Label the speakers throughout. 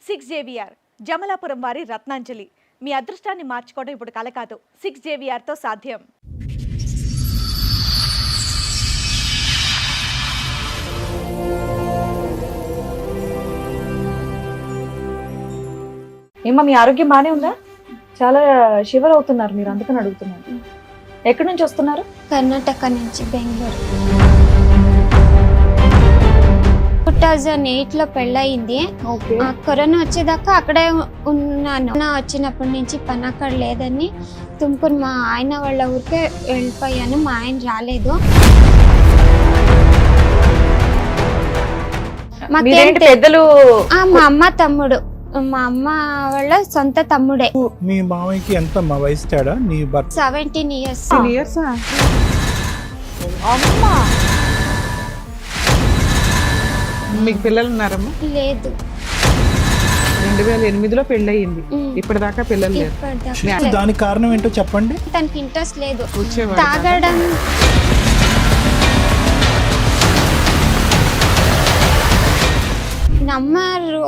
Speaker 1: 6JVR Jamalapuram వారి రత్నాంజలి. మీ అదృష్టాన్ని మార్చుకోవడం ఇప్పుడు కల కాదు, 6JVR తో సాధ్యం.
Speaker 2: ఏమో మీ ఆరోగ్యం బానే ఉందా? చాలా షివర్ అవుతున్నారు మీరు, అందుకని అడుగుతున్నారు. ఎక్కడి నుంచి వస్తున్నారు?
Speaker 3: కర్ణాటక నుంచి బెంగళూరు. 2008లో పెళ్ళయింది. కరోనా వచ్చేదాకా అక్కడే ఉన్నాను. వచ్చినప్పటి నుంచి పని అక్కడ లేదని తుమ్కూరు మా ఆయన వాళ్ళ ఊరికే వెళ్ళిపోయాను. మా ఆయన రాలేదు.
Speaker 2: పెద్దలు
Speaker 3: మా అమ్మ తమ్ముడు, మా అమ్మ వాళ్ళ సొంత తమ్ముడే.
Speaker 4: మీ మామయ్యకి ఎంత వయసు తేడా? నీ భర్త
Speaker 3: 17 years.
Speaker 2: అమ్మా,
Speaker 5: మీకు పిల్లలు ఉన్నారమ్మా?
Speaker 3: లేదు.
Speaker 5: 2008లో పెళ్ళయింది, ఇప్పటిదాకా పిల్లలు లేరు.
Speaker 3: ఇప్పటిదాకా
Speaker 4: దానికి కారణం ఏంటో చెప్పండి.
Speaker 3: తనకి ఇంట్రెస్ట్ లేదు,
Speaker 5: వచ్చేవాడు
Speaker 3: తాగడం. నమ్మరు,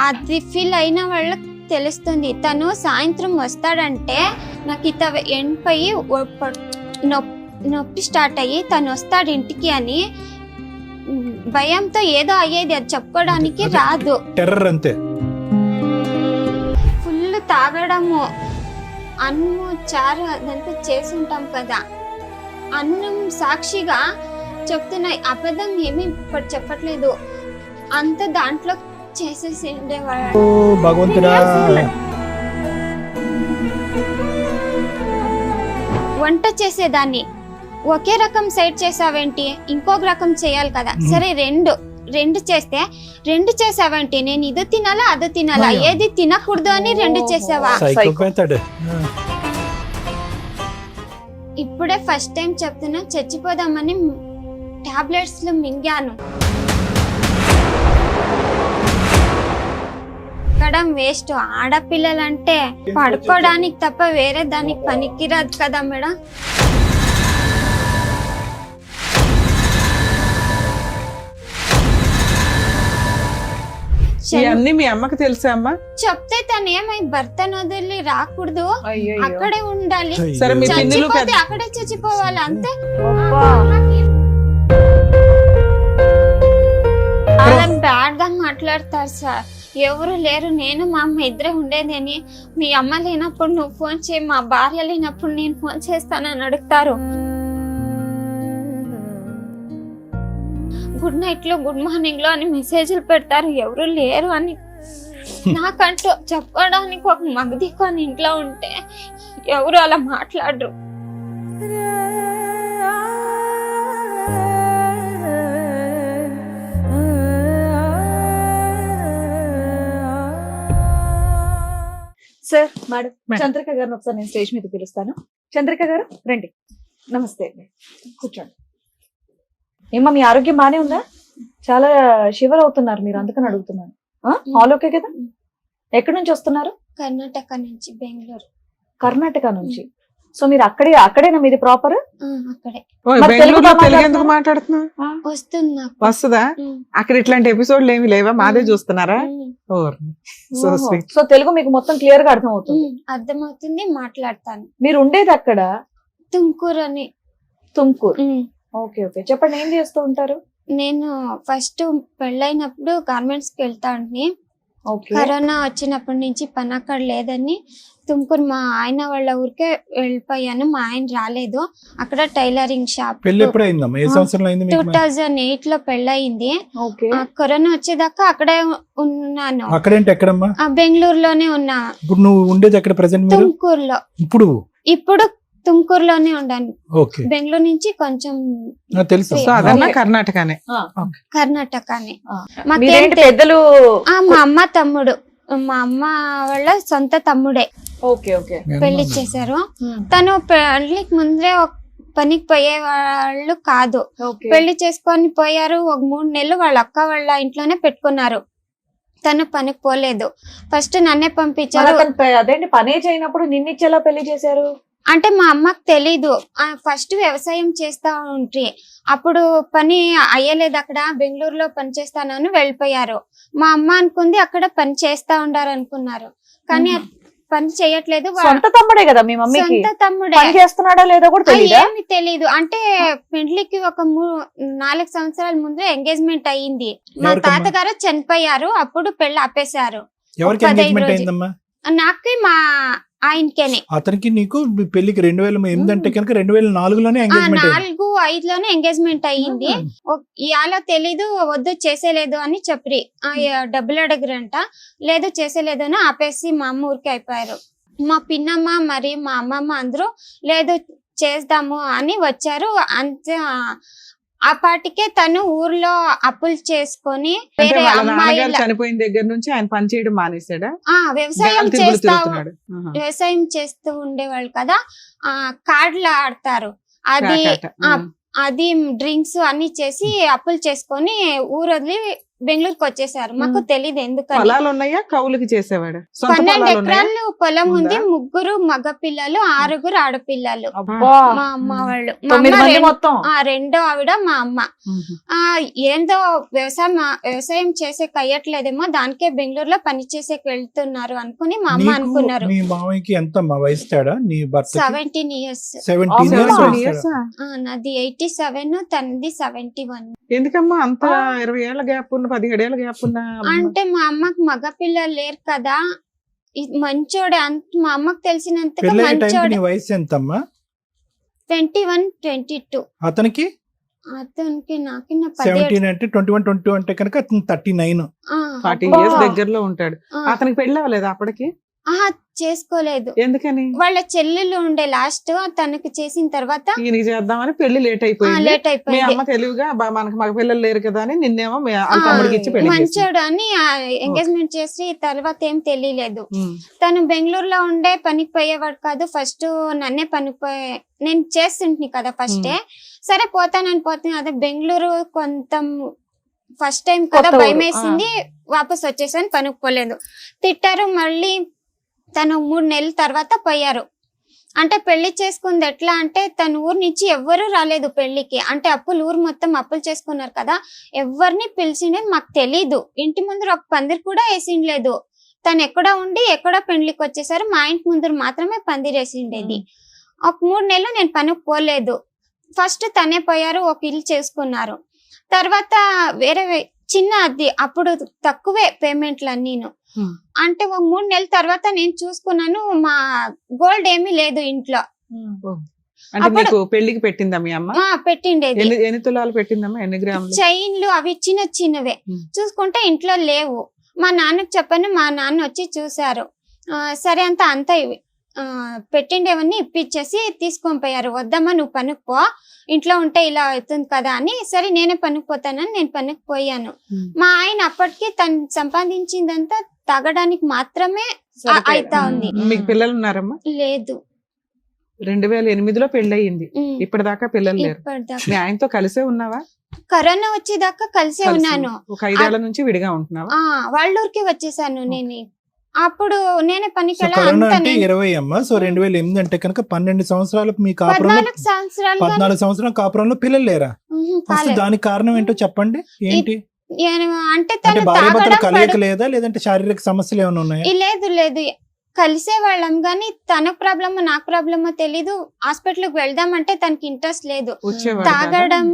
Speaker 3: అది ఫీల్ అయిన వాళ్ళకి తెలుస్తుంది. తను సాయంత్రం వస్తాడంటే నాకు ఇత ఎండిపోయి నొప్పి స్టార్ట్ అయ్యి తను వస్తాడు ఇంటికి అని భయంతో ఏదో అయ్యేది, అది చెప్పుకోవడానికి రాదు.
Speaker 4: టెర్రర్ అంతే.
Speaker 3: ఫుల్ తాగడము, అన్నము చారు అదంతా చేసి ఉంటాం కదా, అన్నం సాక్షిగా చెప్తున్నాయి, అబద్ధం ఏమీ ఇప్పుడు చెప్పట్లేదు. అంత దాంట్లో చేసేసి ఉండేవాడు.
Speaker 4: భగవంతుడా,
Speaker 3: వంట చేసేదాన్ని ఒకే రకం సైడ్ చేసావేంటి, ఇంకొక రకం చేయాలి కదా. సరే రెండు చేస్తే రెండు చేసావేంటి, నేను ఇది తినాలా అది తినాలా, ఏది తినకూడదు అని రెండు చేసావా? ఇప్పుడే ఫస్ట్ టైం చెప్తున్నా, చచ్చిపోదామని టాబ్లెట్స్ లో మింగాను. పడడం వేస్ట్. ఆడపిల్లలంటే పడుకోవడానికి తప్ప వేరే దానికి పనికిరాదు కదా మేడం.
Speaker 5: ఇవన్నీ మీ అమ్మకి తెలుసా అమ్మా?
Speaker 3: చెప్తే తను ఏమై భర్తను వదిలి రాకూడదు, అక్కడే ఉండాలి,
Speaker 5: సరే మీ పిన్నులు
Speaker 3: చచ్చిపోతే అక్కడే చచ్చిపోవాలి అంతే. అలా బ్యాడ్ గా మాట్లాడతారు సార్. ఎవరు లేరు, నేను మా అమ్మ ఇద్దరే ఉండేదని. మీ అమ్మ లేనప్పుడు నువ్వు ఫోన్ చేయి, మా భార్య లేనప్పుడు నేను ఫోన్ చేస్తానని అడుగుతారు. గుడ్ నైట్ లో గుడ్ మార్నింగ్ లో అని మెసేజ్లు పెడతారు, ఎవరు లేరు అని. నాకంటూ చెప్పడానికి ఒక మగదిక్కు అని ఇంట్లో ఉంటే ఎవరు అలా మాట్లాడరు.
Speaker 2: సార్, మేడం, చంద్రిక గారిని ఒకసారి నేను స్టేజ్ మీద పిలుస్తాను. చంద్రిక గారు రండి. నమస్తే అండి, కూర్చోండి. ఏమో మీ ఆరోగ్యం బానే ఉందా? చాలా షివర్ అవుతున్నారు మీరు, అందుకని అడుగుతున్నాను. ఆల్ ఓకే కదా? ఎక్కడి నుంచి వస్తున్నారు?
Speaker 3: కర్ణాటక నుంచి బెంగళూరు.
Speaker 2: కర్ణాటక నుంచి. సో మీరు అక్కడేనా మీది ప్రాపర్?
Speaker 3: అక్కడే.
Speaker 5: బెంగళూరులో తెలుగు ఎందుకు మాట్లాడుతున్నా?
Speaker 3: వస్తున్నా.
Speaker 5: వస్తుందా? అక్కడ ఇట్లాంటి ఎపిసోడ్లు ఏమి లేవా? మాదే చూస్తున్నారా?
Speaker 2: సో తెలుగు మీకు మొత్తం క్లియర్ గా అర్థం అవుతుంది?
Speaker 3: అర్థమవుతుంది, మాట్లాడతాను.
Speaker 2: మీరు ఉండేది అక్కడ?
Speaker 3: తుమ్కూరు అని.
Speaker 2: తుమ్కూరు. ఓకే ఓకే, చెప్పండి, ఏం చేస్తూ ఉంటారు?
Speaker 3: నేను ఫస్ట్ పెళ్ళైనప్పుడు గార్మెంట్స్ కి వెళ్తాను. కరోనా వచ్చినప్పటి నుంచి పని అక్కడ లేదని తుమ్కూరు మా ఆయన వాళ్ళ ఊరికే వెళ్ళిపోయాను. మా ఆయన రాలేదు. అక్కడ టైలరింగ్ షాప్. 2008లో పెళ్ళయింది. కరోనా వచ్చేదాకా అక్కడే ఉన్నాను. బెంగళూరులోనే ఉన్నా. తుమ్కూరులో. ఇప్పుడు తుమ్కూరులోనే ఉండాను. బెంగళూరు నుంచి కొంచెం
Speaker 5: కర్ణాటకనే.
Speaker 2: పెద్దలు
Speaker 3: మా అమ్మ తమ్ముడు, మా అమ్మ వాళ్ళ సొంత తమ్ముడే. పెళ్లి చేశారు. తను పెళ్లికి ముందే పనికి పోయే వాళ్ళు కాదు, పెళ్లి చేసుకొని పోయారు. ఒక 3 నెలలు వాళ్ళ అక్క వాళ్ళ ఇంట్లోనే పెట్టుకున్నారు. తను పనికి పోలేదు. ఫస్ట్ నన్నే పంపించారు.
Speaker 2: అదేంటి, పనే చేయనప్పుడు నిన్నిచ్చేలా పెళ్లి చేశారు?
Speaker 3: అంటే మా అమ్మకి తెలీదు. ఫస్ట్ వ్యవసాయం చేస్తా ఉంటే అప్పుడు పని అయ్యలేదు, అక్కడ బెంగళూరులో పని చేస్తానని వెళ్ళిపోయారు. మా అమ్మ అనుకుంది అక్కడ పని చేస్తా ఉండారు అనుకున్నారు, కానీ పని చేయట్లేదు.
Speaker 2: సొంత తమ్ముడే కదా మీ మమ్మీకి,
Speaker 3: సొంత తమ్ముడే.
Speaker 2: పని చేస్తున్నాడో లేదో కూడా తెలియదా?
Speaker 3: ఏమి తెలీదు. అంటే పెళ్లికి ఒక 4 సంవత్సరాల ముందు ఎంగేజ్మెంట్ అయ్యింది. మా
Speaker 4: ఎవరికమ్మా?
Speaker 3: తాతగారు చనిపోయారు, అప్పుడు పెళ్లి ఆపేశారు.
Speaker 4: ఎవరికి
Speaker 3: 15
Speaker 4: ఎంగేజ్మెంట్
Speaker 3: రోజులు.
Speaker 4: అయిందమ్మా?
Speaker 3: నాకు మా ఆయనకేనే
Speaker 4: అతనికి నీకు పెళ్లికి 2008 అంటే కనుక 2004లోనే ఎంగేజ్మెంట్ అయింది.
Speaker 3: 4-5లోనే ఎంగేజ్మెంట్ అయ్యింది. ఇవాళ తెలీదు, వద్దు చేసేలేదు అని చెప్పి డబ్బులు అడగరంట. లేదు చేసేలేదు అని ఆపేసి మా అమ్మ ఊరికి అయిపోయారు. మా పిన్నమ్మ మరి మా అమ్మమ్మ అందరూ లేదు చేద్దాము అని వచ్చారు. అంతే ఆ పాటికే తను ఊర్లో అప్పులు చేసుకొని
Speaker 5: అంటే
Speaker 3: వేరే
Speaker 5: వాళ్ళ నాన్నగారు
Speaker 3: అమ్మాయిల
Speaker 5: చనిపోయిన దగ్గర నుంచి ఆయన పని చేయడం మానేశాడా?
Speaker 3: వ్యవసాయం
Speaker 5: గాలి తిరుగుడు
Speaker 3: చేస్తా
Speaker 5: తిరుగుతున్నాడు. ఆహా.
Speaker 3: వ్యవసాయం చేస్తూ ఉండేవాళ్ళు కదా, కార్డులు ఆడతారు. అది
Speaker 5: కాకాట.
Speaker 3: అది డ్రింక్స్ అన్ని చేసి అప్పులు చేసుకొని ఊరు వదిలి బెంగళూరుకి వచ్చేసారు. మాకు తెలీదు ఎందుకని.
Speaker 5: పొలాలు ఉన్నాయా, కౌలుకి చేసేవాడు? సొంత
Speaker 3: 12
Speaker 5: పొలాలు ఉన్నాయా?
Speaker 3: ఎకరాలు పొలం ఉంది.
Speaker 5: ఉందా?
Speaker 3: 3 మగ పిల్లలు, 6 ఆడపిల్లలు.
Speaker 5: అబ్బా.
Speaker 3: మా అమ్మ వాళ్ళు. మా
Speaker 2: 9
Speaker 3: అమ్మ
Speaker 2: మంది మొత్తం.
Speaker 3: రెండో ఆవిడ మా అమ్మ.
Speaker 5: ఉహు.
Speaker 3: ఏందో వ్యవసాయం చేసే కయ్యట్లేదేమో, దానికే బెంగళూరులో పని చేసేకి వెళ్తున్నారు అనుకుని మా అమ్మ
Speaker 4: నీకు
Speaker 3: అనుకున్నారు.
Speaker 4: మీ మామయ్యకి ఎంత వయసు తేడా నీ భర్త?
Speaker 3: 17 years.
Speaker 4: 17 years
Speaker 5: 17
Speaker 4: వయసు
Speaker 5: years
Speaker 4: తేడా.
Speaker 5: ఆ?
Speaker 3: నాది 87, తనది 71.
Speaker 5: ఎందుకమ్మా అంత 20 ఏళ్ల గ్యాప్ ఉన్న, 17 ఏళ్ల గ్యాప్ ఉన్న?
Speaker 3: అంటే మా అమ్మకి మగ పిల్లలు లేరు కదా, మంచోడే. మా అమ్మకి తెలిసినంతగా
Speaker 4: పెళ్ళయ్యే టైంకి
Speaker 3: మంచోడే.
Speaker 4: నీ వయసు ఎంతమ్మా?
Speaker 3: 21, 22.
Speaker 4: అతనికి
Speaker 3: అతనికి నాకు
Speaker 4: 17 అంటే 21, 22 అంటే కనుక అతను 39.
Speaker 5: 40
Speaker 2: అబ్బా.
Speaker 5: years దగ్గరలో ఉంటాడు. అతనికి పెళ్ళి అవ్వలేదు అప్పటికి?
Speaker 3: చేసుకోలేదు.
Speaker 5: ఎందుకని?
Speaker 3: వాళ్ళ చెల్లెలు ఉండే లాస్ట్, తనకు చేసిన తర్వాత
Speaker 5: ఈయనకి చేద్దామని పెళ్లి లేట్ అయిపోయింది.
Speaker 3: లేట్
Speaker 5: మీ
Speaker 3: అయిపోయింది.
Speaker 5: అమ్మ తెలివిగా మనకు మగ పిల్లలు లేరు కదా అని నిన్నేమో వాళ్ళ తమ్ముడికి ఇచ్చి పెళ్లి చేసింది.
Speaker 3: మంచోడు అని ఎంగేజ్మెంట్ చేసి తర్వాత ఏం తెలియలేదు.
Speaker 5: ఉమ్.
Speaker 3: తను బెంగళూరులో ఉండే పనికి పోయేవాడు కాదు. ఫస్ట్ నన్నే నేను చేస్తుంటే కదా ఫస్టే, సరే పోతానని పోతాను. అదే బెంగళూరు కొంత ఫస్ట్ టైం కదా,
Speaker 2: కొత్త ఊరు.
Speaker 3: భయం వేసింది. వాపస్ వచ్చేసాను, పనికి పోలేదు. తిట్టారు. మళ్ళీ తను 3 నెలల తర్వాత పోయారు. అంటే పెళ్లి చేసుకుంది ఎట్లా అంటే, తన ఊరు నుంచి ఎవ్వరూ రాలేదు పెళ్లికి. అంటే ఊరు మొత్తం అప్పులు చేసుకున్నారు కదా, ఎవరిని పిలిచిండేది మాకు తెలీదు. ఇంటి ముందర ఒక పందిరి కూడా వేసిండలేదు. తను ఎక్కడ ఉండి ఎక్కడ పెళ్లికి వచ్చేసారు. మా ఇంటి ముందర మాత్రమే పందిరి వేసిండేది. ఒక 3 నెలలు నేను పనికి పోలేదు. ఫస్ట్ తనే పోయారు, ఒక ఇల్లు చేసుకున్నారు. తర్వాత వేరే చిన్న అది అప్పుడు తక్కువే పేమెంట్లు అన్నీను. అంటే ఒక 3 నెలల తర్వాత నేను చూసుకున్నాను, మా గోల్డ్ ఏమీ లేదు ఇంట్లో.
Speaker 5: అంటే నీకు పెళ్లికి పెట్టిందా మీ అమ్మ?
Speaker 3: పెట్టిండేది.
Speaker 5: ఎన్ని తులాలు పెట్టిందమ్మా? ఎన్ని గ్రాములు?
Speaker 3: చైన్లు అవి చిన్నవే. చూసుకుంటే ఇంట్లో లేవు. మా నాన్నకి చెప్పాను, మా నాన్న వచ్చి చూసారు. సరే అంతా పెట్టిండేవన్నీ ఇప్పించేసి తీసుకొని పోయారు. వద్దమ్మా నువ్వు పనికి పో, ఇంట్లో ఉంటే ఇలా అవుతుంది కదా అని. సరే నేనే పనికి పోతానని నేను పనికి పోయాను. మా ఆయన అప్పటికి తను సంపాదించిందంతా తాగడానికి మాత్రమే అయితా ఉంది.
Speaker 5: మీకు పిల్లలు ఉన్నారమ్మా?
Speaker 3: లేదు.
Speaker 5: 2008లో పెళ్లి అయ్యింది. ఇప్పటిదాకా పిల్లలు లేరు.
Speaker 3: ఇప్పటిదాకా
Speaker 5: మీ ఆయనతో కలిసే ఉన్నావా?
Speaker 3: కరోనా వచ్చేదాకా కలిసే ఉన్నాను.
Speaker 5: ఒక 5 ఏళ్ల నుంచి విడిగా ఉంటున్నావా?
Speaker 3: వాళ్ళ ఊరికి వచ్చేసాను నేను. అప్పుడు నేనే పనికి
Speaker 4: సో కరోనా అంటే 20 అమ్మా. సో 2008 అంటే కనుక 12 సంవత్సరాలు మీ కాపురంలో,
Speaker 3: 14 సంవత్సరాలు
Speaker 4: 14 సంవత్సరాల కాపురంలో పిల్లలు లేరా? అసలు దానికి కారణం ఏంటో చెప్పండి. ఏంటి
Speaker 3: అంటే
Speaker 4: అంటే
Speaker 3: తను
Speaker 4: భార్య భర్తలు
Speaker 3: తాగడం
Speaker 4: కలయిక లేదా, లేదంటే శారీరక సమస్యలు ఏమైనా ఉన్నాయా?
Speaker 3: లేదు కలిసే వాళ్ళం గానీ తనకు ప్రాబ్లమ్ నాకు ప్రాబ్లమో తెలీదు. హాస్పిటల్ కి వెళ్దామంటే తనకి ఇంట్రెస్ట్ లేదు.
Speaker 5: వచ్చేవాడు
Speaker 3: తాగడం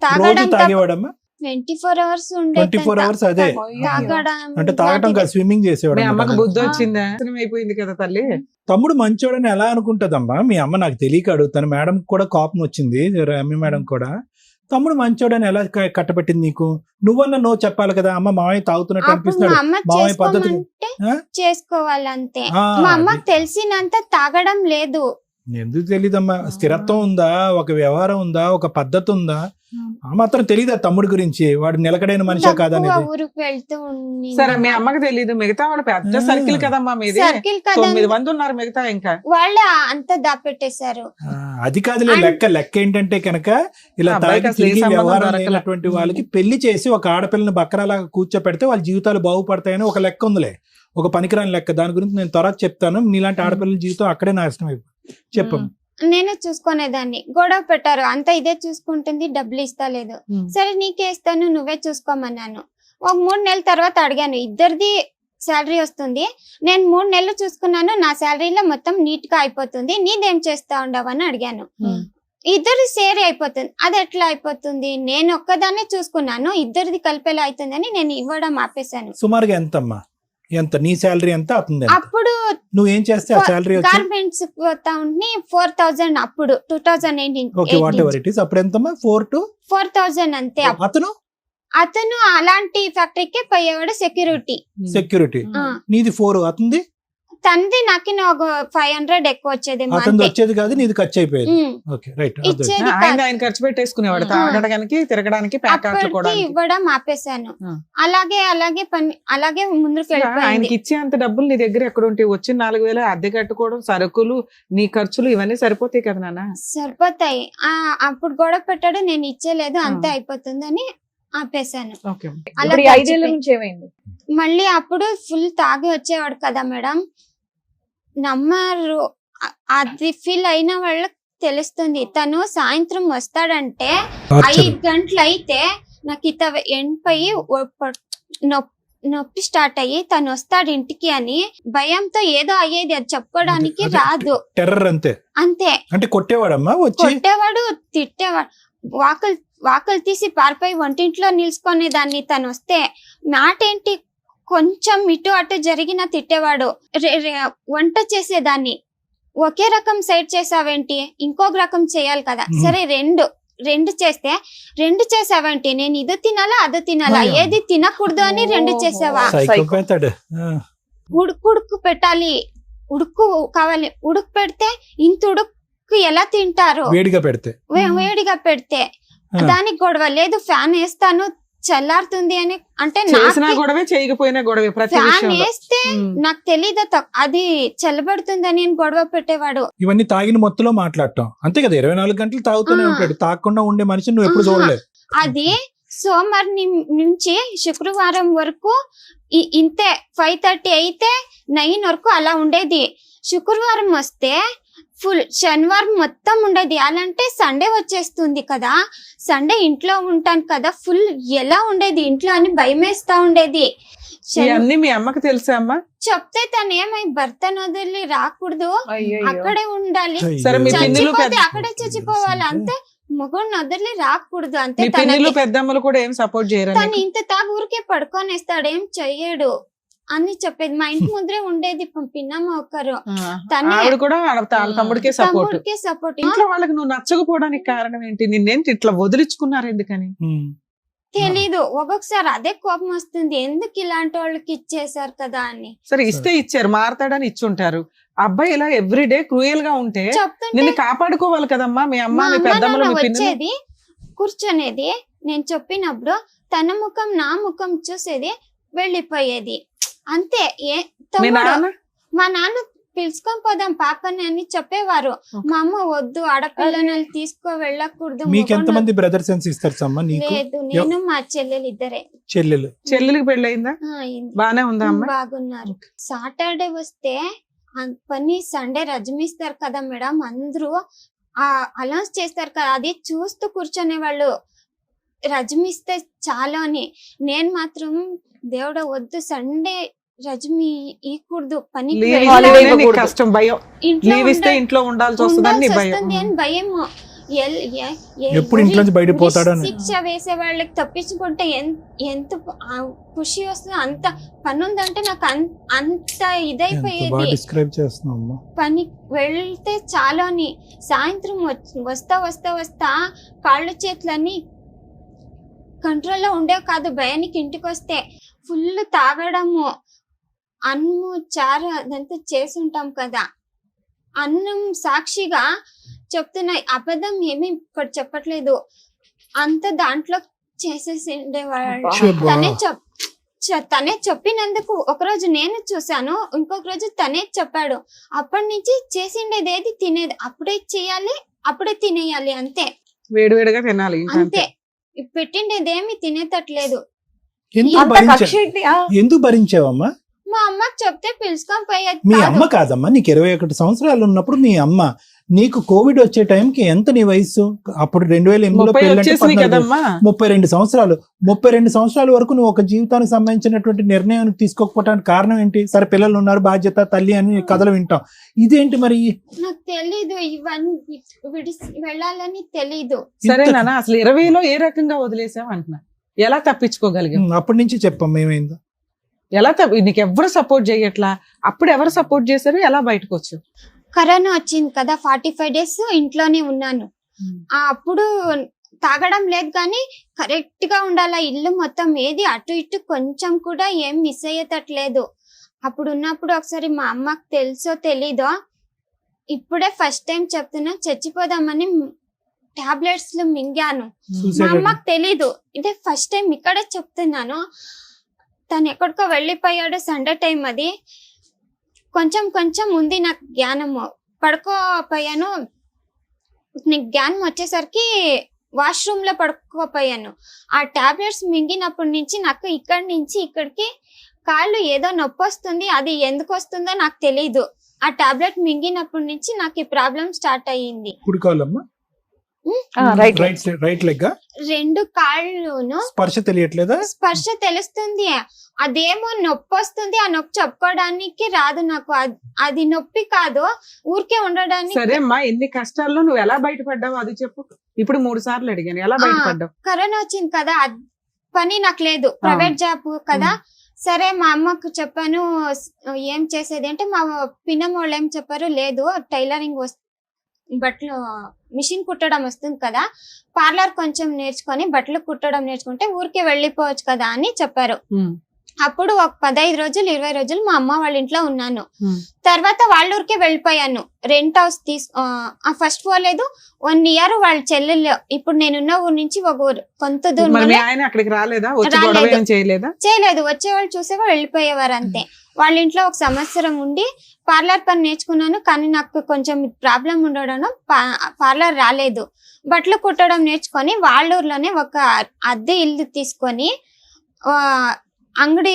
Speaker 5: కాదా?
Speaker 4: రోజు తాగేవాడమ్మా?
Speaker 3: 24 hours ఉండే
Speaker 4: 24 hours అదే
Speaker 3: తాగడం.
Speaker 4: అంటే తాగటం కాదు, స్విమ్మింగ్ చేసేవాడు
Speaker 5: మీ అమ్మకు
Speaker 4: అన్నమాట.
Speaker 5: బుద్ధి వచ్చిందా? అయిపోయింది కదా తల్లి.
Speaker 4: తమ్ముడు మంచోడని ఎలా అనుకుంటదమ్మా మీ అమ్మ? నాకు తెలియక అడుగుతాను. మేడం కూడా కోపం వచ్చింది, రమ్య మేడం కూడా. తమ్ముడు మంచోడని ఎలా కట్టబెట్టింది నీకు? నువ్వన్నా నో చెప్పాలి కదా. అమ్మ మావయ్య తాగుతున్నట్టు
Speaker 3: అప్పుడు
Speaker 4: అనిపిస్తున్నాడు,
Speaker 3: మా అమ్మ
Speaker 4: మావయ్య పద్ధతి.
Speaker 3: చేసుకోమంటే
Speaker 4: ఆ?
Speaker 3: చేసుకోవాలంతే.
Speaker 4: ఆ,
Speaker 3: మా
Speaker 4: అది.
Speaker 3: అమ్మకి తెలిసినంత తాగడం లేదు.
Speaker 4: ఎందుకు తెలీదమ్మా? స్థిరత్వం ఉందా, ఒక వ్యవహారం ఉందా, ఒక పద్ధతి ఉందా? ఆ మాత్రం తెలీదా తమ్ముడి గురించి? వాడు నిలకడైన మనిషా
Speaker 3: తక్కువ
Speaker 4: కాదనేది.
Speaker 3: ఊరికి వెళ్తూ ఉండి
Speaker 5: సరే మీ అమ్మకి తెలీదు, మిగతా వాళ్ళు పెద్ద సర్కిల్ కదమ్మా మీది.
Speaker 3: సర్కిల్ కదా
Speaker 5: 9 మంది ఉన్నారు మిగతా ఇంకా.
Speaker 3: వాళ్ళే అంతా దాపెట్టేశారు.
Speaker 4: అది కాదులే లెక్క ఏంటంటే కనుక ఇలా
Speaker 5: అబ్బాయికి
Speaker 4: తాగి
Speaker 5: అసలు ఏ
Speaker 4: తిరిగి
Speaker 5: సంబంధం
Speaker 4: వ్యవహారం
Speaker 5: దొరకలే.
Speaker 4: లేనటువంటి వాళ్ళకి పెళ్లి చేసి ఒక ఆడపిల్లని బక్కరాలాగా కూర్చోపెడితే వాళ్ళ జీవితాలు బాగుపడతాయని ఒక లెక్క ఉందిలే, ఒక పనికిరాని లెక్క. దాని గురించి నేను త్వరగా చెప్తాను. నీలాంటి ఆడపిల్లల జీవితం అక్కడే నాశనం అయిపోయింది. చెప్పమ్మా.
Speaker 3: నేనే చూసుకునేదాన్ని. గొడవ పెట్టారు, అంత ఇదే చూసుకుంటుంది, డబ్బులు ఇస్తలేదు. సరే నీకే ఇస్తాను, నువ్వే చూసుకోమన్నాను. ఒక 3 నెలల తర్వాత అడిగాను, ఇద్దరిది శాలరీ వస్తుంది, నేను 3 నెలలు చూసుకున్నాను, నా శాలరీలో మొత్తం నీట్ గా అయిపోతుంది, నీదేం చేస్తా ఉండవని అడిగాను. ఇద్దరు షేర్ అయిపోతుంది. అది ఎట్లా అయిపోతుంది? నేను ఒక్కదాన్నే చూసుకున్నాను, ఇద్దరిది కలిపేలా అవుతుందని నేను ఇవ్వడం ఆపేశాను.
Speaker 4: సుమారుగా ఎంతమ్మా? ఎంత నీ శాలరీ ఎంత అవుతుంది?
Speaker 3: అప్పుడు
Speaker 4: నువ్వేం చేస్తే ఆ శాలరీ వచ్చి
Speaker 3: గార్మెంట్స్ పోతా ఉంటే 4,000, అప్పుడు 2018.
Speaker 4: Okay, what ever it is. అప్పుడు ఎంతమ్మా? 4 to
Speaker 3: 4,000 అంతే. అతను అలాంటి ఫ్యాక్టరీకే పోయేవాడు,
Speaker 4: సెక్యూరిటీ. నీది 4, అతనిది
Speaker 3: తనది నాకు ఒక 500 ఎక్కువ వచ్చేది.
Speaker 4: అతనిది వచ్చేది కాదు, నీది ఖర్చు అయిపోయేది. Okay, right.
Speaker 3: ఇచ్చేది
Speaker 5: ఆయన ఖర్చు పెట్టేసుకునేవాడు, తాగడానికి తిరగడానికి ప్యాకెట్లు కూడా
Speaker 3: ఇవ్వడం ఆపేశాను. అలాగే ముందుకు వెళ్ళిపోయింది.
Speaker 5: ఆయనకి ఇచ్చే అంత డబ్బులు నీ దగ్గర ఎక్కడ ఉంటాయి? వచ్చిన 4,000 అద్దె కట్టుకోవడం, సరుకులు, నీ ఖర్చులు ఇవన్నీ సరిపోతాయి కదా నాన్న?
Speaker 3: సరిపోతాయి. అప్పుడు గొడవ పెట్టాడు, నేను ఇచ్చేలేదు, అంతే అయిపోతుందని ఆపేశాను.
Speaker 2: ఇప్పుడు ఈ 5 ఏళ్ల నుంచి ఏమైంది?
Speaker 3: మళ్ళీ అప్పుడు ఫుల్ తాగి వచ్చేవాడు కదా మేడం, నమ్మరు. అది ఫీల్ అయిన వాళ్ళకి తెలుస్తుంది. తను సాయంత్రం వస్తాడంటే 5 గంటలు అయితే నాకు ఇత ఎండిపోయి నొప్పి స్టార్ట్ అయ్యి తను వస్తాడు ఇంటికి అని భయంతో ఏదో అయ్యేది, అది చెప్పుకోవడానికి రాదు.
Speaker 4: టెర్రర్ అంతే. అంటే కొట్టేవాడమ్మా వచ్చి?
Speaker 3: కొట్టేవాడు, తిట్టేవాడు, వాకలు తీసి పారిపోయి వంటింట్లో నిలుచుకునేదాన్ని. తను వస్తే మాట ఏంటి, కొంచెం ఇటు అటు జరిగిన తిట్టేవాడు. వంట చేసేదాన్ని, ఒకే రకం సైడ్ చేసావేంటి, ఇంకొక రకం చేయాలి కదా, సరే రెండు చేస్తే 2 చేసావేంటి, నేను ఇది తినాలా అది తినాలా, ఏది తినకూడదు అని 2 చేసావా? ఉడుకు పెట్టాలి, ఉడుకు కావాలి, ఉడుకు పెడితే ఇంత ఉడుకు ఎలా తింటారు? వేడిగా పెడితే దానికి గొడవ లేదు, ఫ్యాన్ వేస్తాను చల్లారుతుంది అని. అంటే
Speaker 5: గొడవే, చేయకపోయినా గొడవే.
Speaker 3: ఫ్యాన్ వేస్తే నాకు తెలీదు అది చల్లబడుతుందని గొడవ పెట్టేవాడు.
Speaker 4: ఇవన్నీ తాగిన మొత్తంలో మాట్లాడటం అంతే కదా? 24 గంటలు తాగుతూనే ఉంటాడు. తాగకుండా ఉండే మనిషి నువ్వు ఎప్పుడు చూడలేదు.
Speaker 3: అది సోమవారం నుంచి శుక్రవారం వరకు ఇంతే, 5:30 అయితే 9 వరకు అలా ఉండేది. శుక్రవారం వస్తే ఫుల్, శనివారం మొత్తం ఉండేది. అలాంటే సండే వచ్చేస్తుంది కదా, సండే ఇంట్లో ఉంటాను కదా, ఫుల్ ఎలా ఉండేది ఇంట్లో అని భయమేస్తా ఉండేది.
Speaker 5: అన్ని మీ అమ్మకి తెలుసా అమ్మా?
Speaker 3: చెప్తే తను ఏమై భర్తను వదిలి రాకూడదు, అక్కడే ఉండాలి, అక్కడే చచ్చిపోవాలి అంతే, మగోడిని వదిలి రాకూడదు అంతే.
Speaker 5: పెద్దమ్మలు కూడా ఏం సపోర్ట్ చేయరు.
Speaker 3: తను ఇంత తాగు ఊరికే పడుకొనేస్తాడు, ఏం చెయ్యడు అని చెప్పేది. మా ఇంటి ముందరే ఉండేది పిన్నమ్మ ఒకరు,
Speaker 5: తమ్ముడికే సపోర్ట్. ఇంట్లో వాళ్ళకి నువ్వు నచ్చకపోవడానికి కారణం ఏంటి? నిన్నేంటి ఇట్లా వదిలించుకున్నారు ఎందుకని
Speaker 3: తెలీదు. ఒక్కొక్కసారి అదే కోపం వస్తుంది, ఎందుకు ఇలాంటి వాళ్ళకి ఇచ్చేసారు కదా అని.
Speaker 5: సరే ఇస్తే ఇచ్చారు, మారతాడని ఇచ్చుంటారు. అబ్బాయి ఇలా ఎవ్రీడే క్రూయల్ గా ఉంటే నిన్ను కాపాడుకోవాలి కదమ్మా. మీ అమ్మ, మీ పెద్దమ్మలు
Speaker 3: వచ్చేది, కూర్చొనేది, నేను చెప్పినప్పుడు తన ముఖం నా ముఖం చూసేది, వెళ్ళిపోయేది అంతే. మా నాన్న పిలుచుకొని పోదాం పాపని అని చెప్పేవారు. మా అమ్మ వద్దు, ఆడపిల్లని తీసుకో వెళ్ళకూడదు.
Speaker 4: మీకెంతమంది బ్రదర్స్ అండ్ సిస్టర్స్ అమ్మా?
Speaker 3: లేదు, నేను మా చెల్లెలు ఇద్దరే.
Speaker 5: చెల్లెలికి పెళ్ళయిందా? బానే ఉందా అమ్మ?
Speaker 3: బాగున్నారు. సాటర్డే వస్తే పని, సండే రజమిస్తారు కదా మేడం, అందరూ అనౌన్స్ చేస్తారు కదా, అది చూస్తూ కూర్చొనే వాళ్ళు. రజమిస్తే చాలు అని. నేను మాత్రం దేవుడు వద్దు, సండే రజమి ఈకూడదు, పని
Speaker 5: ఇంట్లో ఉండాల్సి వస్తుంది
Speaker 3: అని భయము. శిక్ష వేసే వాళ్ళకి తప్పించుకుంటే ఎంత ఖుషి వస్తుంది. అంత పని ఉందంటే నాకు అంత ఇదైపోయేది. పని వెళ్తే చాలు అని. సాయంత్రం వస్తా కాళ్ళు చేతులని కంట్రోల్లో ఉండేవి కాదు. భయానికి ఇంటికి వస్తే ఫుల్ తాగడము, అన్నము చారు అదంతా చేసి ఉంటాం కదా, అన్నం సాక్షిగా చెప్తున్నా, అబద్ధం ఏమీ ఇక్కడ చెప్పట్లేదు, అంత దాంట్లో చేసేసి ఉండేవాళ్ళు. తనే చెప్పినందుకు ఒకరోజు నేను చూసాను, ఇంకొక రోజు తనే చెప్పాడు. అప్పటి నుంచి చేసిండేది ఏది తినేది అప్పుడే చేయాలి, అప్పుడే తినేయాలి అంతే,
Speaker 5: వేడివేడిగా తినాలి
Speaker 3: అంతే. పెట్టిండేదేమి తినేటట్లేదు.
Speaker 4: ఎందుకు భరించావమ్మా?
Speaker 3: మా అమ్మకి చెప్తే పిలుచుకొని పోయేది
Speaker 4: మీ
Speaker 3: కాదు.
Speaker 4: అమ్మ కాదమ్మా, నీకు 21 సంవత్సరాలు ఉన్నప్పుడు మీ అమ్మ, నీకు కోవిడ్ వచ్చే టైంకి ఎంత నీ వయసు? అప్పుడు 2008లో
Speaker 5: 30 వచ్చేసినాయి కదమ్మా.
Speaker 4: 32 సంవత్సరాలు. 32 సంవత్సరాల వరకు నువ్వు ఒక జీవితానికి సంబంధించినటువంటి నిర్ణయం తీసుకోకపోవడానికి కారణం ఏంటి? సరే పిల్లలు ఉన్నారు, బాధ్యత, తల్లి అని కథలు వింటాం. ఇదేంటి మరి?
Speaker 3: నాకు తెలీదు ఇవన్నీ విడిసి వెళ్ళాలని తెలీదు.
Speaker 5: సరే నాన్న, అసలు 20లో ఏ రకంగా వదిలేసావు అంటున్నా, ఎలా తప్పించుకోగలిగాం?
Speaker 4: అప్పటి నుంచి చెప్పమ్మా ఏమైందో.
Speaker 5: ఎలా నీకు ఎవరు సపోర్ట్ చేయట్లా? అప్పుడు ఎవరు సపోర్ట్ చేశారు? ఎలా బయటకు వచ్చావు?
Speaker 3: కరోనా వచ్చింది కదా, 45 days ఇంట్లోనే ఉన్నాను. అప్పుడు తాగడం లేదు కానీ కరెక్ట్ గా ఉండాల, ఇల్లు మొత్తం ఏది అటు ఇటు కొంచెం కూడా ఏం మిస్ అయ్యేటట్లేదు. అప్పుడు ఉన్నప్పుడు ఒకసారి మా అమ్మకి తెలుసో తెలీదో, ఇప్పుడే ఫస్ట్ టైం చెప్తున్నా, చచ్చిపోదామని టాబ్లెట్స్ మింగాను. మా అమ్మకి తెలీదు, ఇదే ఫస్ట్ టైం ఇక్కడే చెప్తున్నాను. తను ఎక్కడికో వెళ్ళిపోయాడు, సండే టైం అది. కొంచెం కొంచెం ఉంది నాకు జ్ఞానము, పడుకోపోయాను. నీకు జ్ఞానం వచ్చేసరికి వాష్రూమ్ లో పడుకోపోయాను. ఆ టాబ్లెట్స్ మింగినప్పటి నుంచి నాకు ఇక్కడి నుంచి ఇక్కడికి కాళ్ళు ఏదో నొప్పి వస్తుంది, అది ఎందుకు వస్తుందో నాకు తెలీదు. ఆ టాబ్లెట్ మింగినప్పటి నుంచి నాకు ఈ ప్రాబ్లం స్టార్ట్ అయ్యింది.
Speaker 4: కుడికాలమ్మా, రైట్ లెగ్,
Speaker 3: రెండు కాళ్ళును
Speaker 4: స్పర్శ తెలియట్లేదా?
Speaker 3: స్పర్శ తెలుస్తుంది, అదేమో నొప్పి వస్తుంది. ఆ నొప్పి చెప్పుకోవడానికి రాదు నాకు. అది నొప్పి కాదు, ఊరికే ఉండడానికి.
Speaker 5: సరే అమ్మా, ఎన్ని కష్టాల్లో నువ్వు ఎలా బయటపడ్డావు అది చెప్పు. ఇప్పుడు 3 సార్లు అడిగాను, ఎలా బయటపడ్డావు?
Speaker 3: కరోనా వచ్చింది కదా, పని నాకు లేదు, ప్రైవేట్ జాబ్ కదా. సరే మా అమ్మకు చెప్పాను, ఏం చేసేది అంటే మా పిన్నమ్మ వాళ్ళు ఏం చెప్పారు, లేదు టైలరింగ్ బట్టలు మిషన్ కుట్టడం వస్తుంది కదా, పార్లర్ కొంచెం నేర్చుకొని బట్టలు కుట్టడం నేర్చుకుంటే ఊరికే వెళ్ళిపోవచ్చు కదా అని చెప్పారు. అప్పుడు ఒక 15 రోజులు 20 రోజులు మా అమ్మ వాళ్ళ ఇంట్లో ఉన్నాను. తర్వాత వాళ్ళ ఊరికే వెళ్ళిపోయాను. రెంట్ హౌస్ ఫస్ట్ పోలేదు, 1 year వాళ్ళ చెల్లెలు, ఇప్పుడు నేనున్న ఊరు నుంచి ఒక ఊరు కొంత దూరం.
Speaker 5: అక్కడికి రాలేదా?
Speaker 3: చేయలేదు, వచ్చేవాళ్ళు చూసేవాళ్ళు వెళ్ళిపోయేవారు అంతే. వాళ్ళ ఇంట్లో ఒక సంవత్సరం ఉండి పార్లర్ పని నేర్చుకున్నాను, కానీ నాకు కొంచెం ప్రాబ్లం ఉండడం పార్లర్ రాలేదు. బట్టలు కుట్టడం నేర్చుకొని వాళ్ళ ఊర్లోనే ఒక అద్దె ఇల్లు తీసుకొని అంగడి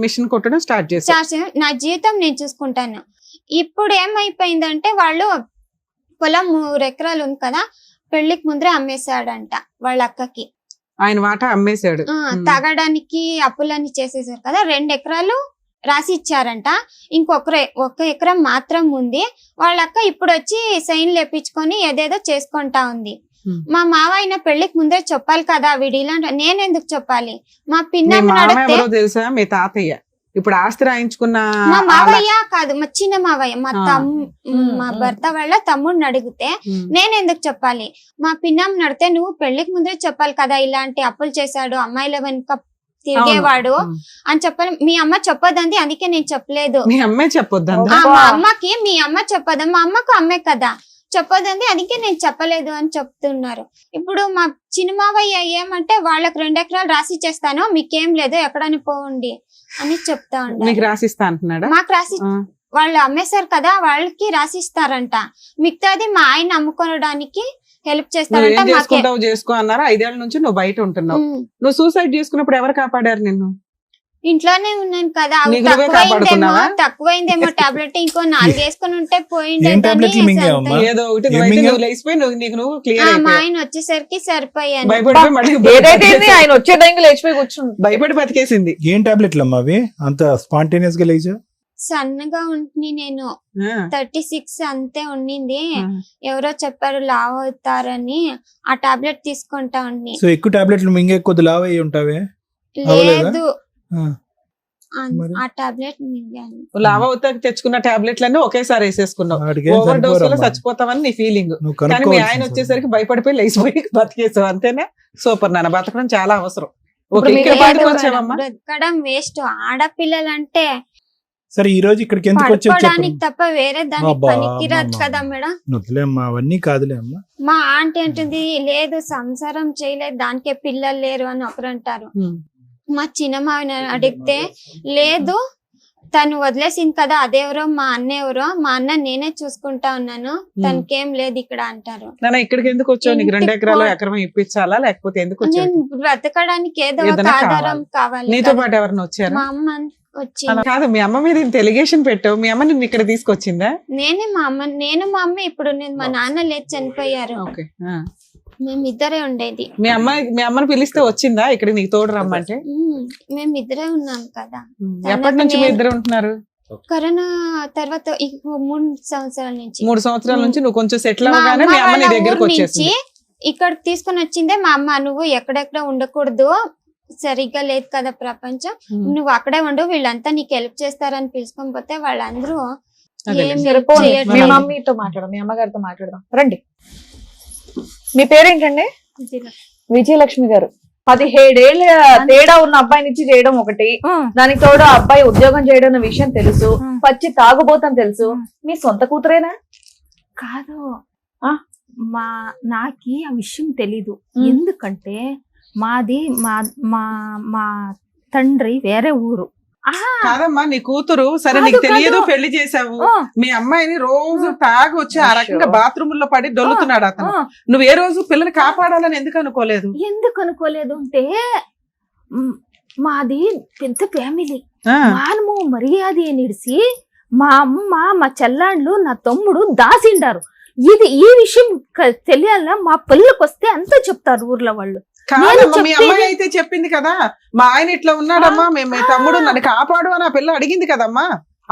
Speaker 5: మిషన్ కుట్టడం స్టార్ట్ చేసి
Speaker 3: నా జీవితం నేను చూసుకుంటాను. ఇప్పుడు ఏమైపోయిందంటే వాళ్ళు పొలం 3 ఎకరాలు ఉంది కదా, పెళ్లికి ముందరే అమ్మేశాడంట వాళ్ళ అక్కకి.
Speaker 5: ఆయన వాటా అమ్మేశాడు.
Speaker 3: తాగడానికి అప్పులన్నీ చేసేసారు కదా, 2 ఎకరాలు రాసి ఇచ్చారంట. ఒక ఎకరం మాత్రం ఉంది. వాళ్ళ అక్క ఇప్పుడు వచ్చి సైన్ లేపించుకొని ఏదేదో చేసుకుంటా ఉంది. మా మావయ్య పెళ్లికి ముందే చెప్పాలి కదా, వీడి ఇలాంటి నేనెందుకు చెప్పాలి? మా పిన్నమ్మ
Speaker 5: తెలుసా, మీ తాతయ్య ఇప్పుడు ఆస్తి రాయించుకున్న
Speaker 3: మా మావయ్య కాదు, మా చిన్న మావయ్య, మా భర్త వాళ్ళ తమ్ముడిని అడిగితే నేనెందుకు చెప్పాలి? మా పిన్నమ్మ నడితే నువ్వు పెళ్లికి ముందే చెప్పాలి కదా, ఇలాంటి అప్పులు చేశాడు, అమ్మాయిల వెనుక తిరిగేవాడు అని చెప్పాలి. మీ అమ్మ చెప్పొద్దంది, అందుకే నేను చెప్పలేదు.
Speaker 5: మీ అమ్మే చెప్పొద్దు,
Speaker 3: మా అమ్మకి మీ అమ్మ చెప్పొద్దు, మా అమ్మకు అమ్మే కదా చెప్పొద్దంది, అందుకే నేను చెప్పలేదు అని చెప్తున్నారు. ఇప్పుడు మా చిన్నమావయ్య ఏమంటే వాళ్ళకి 2 ఎకరాలు రాసి చేస్తాను, మీకేం లేదు ఎక్కడని పోండి అని చెప్తా ఉంటారు.
Speaker 5: రాసిస్తా అంటున్నాడా?
Speaker 3: మాకు రాసి వాళ్ళు అమ్మేశారు కదా, వాళ్ళకి రాసిస్తారంట. మిగతాది మా ఆయన అమ్ముకోవడానికి హెల్ప్ చేస్తారంట.
Speaker 5: చేసుకో అన్నారు. 5 ఏళ్ల నుంచి నువ్వు బయట ఉంటున్నావు. నువ్వు సూసైడ్ చేసుకున్నప్పుడు ఎవరు కాపాడారు నిన్ను?
Speaker 3: ఇంట్లోనే ఉన్నాను కదా, తక్కువైందేమో టాబ్లెట్, ఇంకో 4 వేసుకుని ఉంటే పోయిండే. మా ఆయన వచ్చేసరికి సరిపోయాను.
Speaker 2: ఆయన వచ్చే టైంకి లేచిపోయి కూర్చుంది,
Speaker 5: భయపడి బతికేసింది.
Speaker 4: ఏం టాబ్లెట్లు అమ్మా అవి? అంత స్పాంటేనియస్ గా లేచా?
Speaker 3: సన్నగా ఉంటుంది, నేను 36 అంతే ఉండింది. ఎవరో చెప్పారు లావ్ అవుతారని, ఆ టాబ్లెట్ తీసుకుంటా ఉండి.
Speaker 4: సో ఎక్కువ టాబ్లెట్లు మింగే కొద్ది లావ్ అయ్యి ఉంటావే?
Speaker 3: లేదు, ఆ టాబ్లెట్ మింగాను.
Speaker 5: లావ్ అవుతా తెచ్చుకున్న టాబ్లెట్లన్నీ ఒకేసారి వేసేసుకున్నావు. ఓవర్ డోస్ లో చచ్చిపోతావని నీ ఫీలింగ్. కానీ మీ ఆయన వచ్చేసరికి భయపడిపోయి లేచిపోయి బతికేసావు, అంతేనా? సూపర్ నాన్న, బతకడం చాలా అవసరం.
Speaker 3: బ్రతకడం వేస్ట్. ఆడపిల్లలంటే
Speaker 4: సరే ఈ రోజు ఇక్కడికి ఎందుకు వచ్చావు
Speaker 3: తప్ప వేరే దానికి పనికిరాదు కదా మేడం.
Speaker 4: వదిలేమ్మా, అవన్నీ కాదులే అమ్మా.
Speaker 3: మా ఆంటీ అంటుంది, లేదు సంసారం చేయలేదు, దానికే పిల్లలు లేరు అని ఒకరు అంటారు. మా చిన్నమావిని అడిగితే, లేదు తను వదిలేసింది కదా, అదెవరో మా అన్న ఎవరో, మా అన్న నేనే చూసుకుంటా ఉన్నాను, తనకేం లేదు ఇక్కడ అంటారు.
Speaker 5: ఇక్కడికి ఎందుకు వచ్చావు? నీకు 2 ఎకరాలు ఎకరం ఇప్పించాలా, లేకపోతే ఎందుకు?
Speaker 3: నేను బ్రతకడానికి ఏదో ఒక ఆధారం కావాలి.
Speaker 5: నీతో పాటు ఎవరైనా వచ్చారు?
Speaker 3: మా అమ్మ వచ్చింది.
Speaker 5: అలా కాదు, మీ అమ్మ మీద ఇంత ఎలిగేషన్ పెట్టావు, మీ అమ్మ నిన్ను ఇక్కడ తీసుకొచ్చిందా?
Speaker 3: నేను మా అమ్మ ఇప్పుడు నేను మా నాన్న లేచి చనిపోయారు.
Speaker 5: ఓకే.
Speaker 3: మేమిద్దరే ఉండేది.
Speaker 5: మీ అమ్మని పిలిస్తే వచ్చిందా ఇక్కడ నీకు తోడు రమ్మంటే?
Speaker 3: మేమిద్దరే ఉన్నాం కదా.
Speaker 5: ఎప్పటి నుంచి మీ ఇద్దరు ఉంటున్నారు?
Speaker 3: కరోనా తర్వాత 3 సంవత్సరాల నుంచి.
Speaker 5: 3 సంవత్సరాల నుంచి నువ్వు కొంచెం సెటిల్ అవగానే మీ అమ్మ నీ దగ్గరకు వచ్చేసింది.
Speaker 3: ఇక్కడ తీసుకొని వచ్చిందే మా అమ్మ. నువ్వు ఎక్కడెక్కడ ఉండకూడదు, సరిగ్గా లేదు కదా ప్రపంచం, నువ్వు అక్కడే ఉండు, వీళ్ళంతా నీకు హెల్ప్ చేస్తారని పిలుచుకొని పోతే వాళ్ళందరూ ఏం చేయట్లేదు.
Speaker 2: మీ మమ్మీతో మాట్లాడదాం, మీ అమ్మగారితో మాట్లాడదాం రండి. మీ పేరేంటండి? విజయలక్ష్మి గారు. 17 ఏళ్ళ తేడా ఉన్న అబ్బాయిని ఇచ్చి చేయడం ఒకటి, దానికి తోడు ఆ అబ్బాయి ఉద్యోగం చేయడం అన్న విషయం తెలుసు, పచ్చి తాగుబోతాం తెలుసు. మీ సొంత కూతురేనా?
Speaker 1: కాదు, నాకి ఆ విషయం తెలీదు. ఎందుకంటే మాది మా తండ్రి వేరే ఊరు.
Speaker 5: కాదమ్మా, నీ కూతురు సరే నీకు తెలియదు, పెళ్లి చేసావు, మీ అమ్మాయిని రోజు తాగి వచ్చి ఆ రకంగా బాత్రూమ్ లో పడి దొల్లుతున్నాడు అతను. నువ్వు ఏ రోజు పిల్లని కాపాడాలని ఎందుకు అనుకోలేదు?
Speaker 1: అంటే మాది పెద్ద ఫ్యామిలీ, మానము మర్యాద నిడిసి మా అమ్మ మా చెల్లాండ్లు నా తమ్ముడు దాసిండారు. ఈ విషయం తెలియాల మా పిల్లలకు వస్తే అంతా చెప్తారు ఊర్లో వాళ్ళు.
Speaker 5: కాదమ్మా, మీ అమ్మాయి అయితే చెప్పింది కదా, మా ఆయన ఇట్లా ఉన్నాడమ్మా, మీ తమ్ముడు నన్ను కాపాడు అని ఆ పిల్ల అడిగింది కదమ్మా.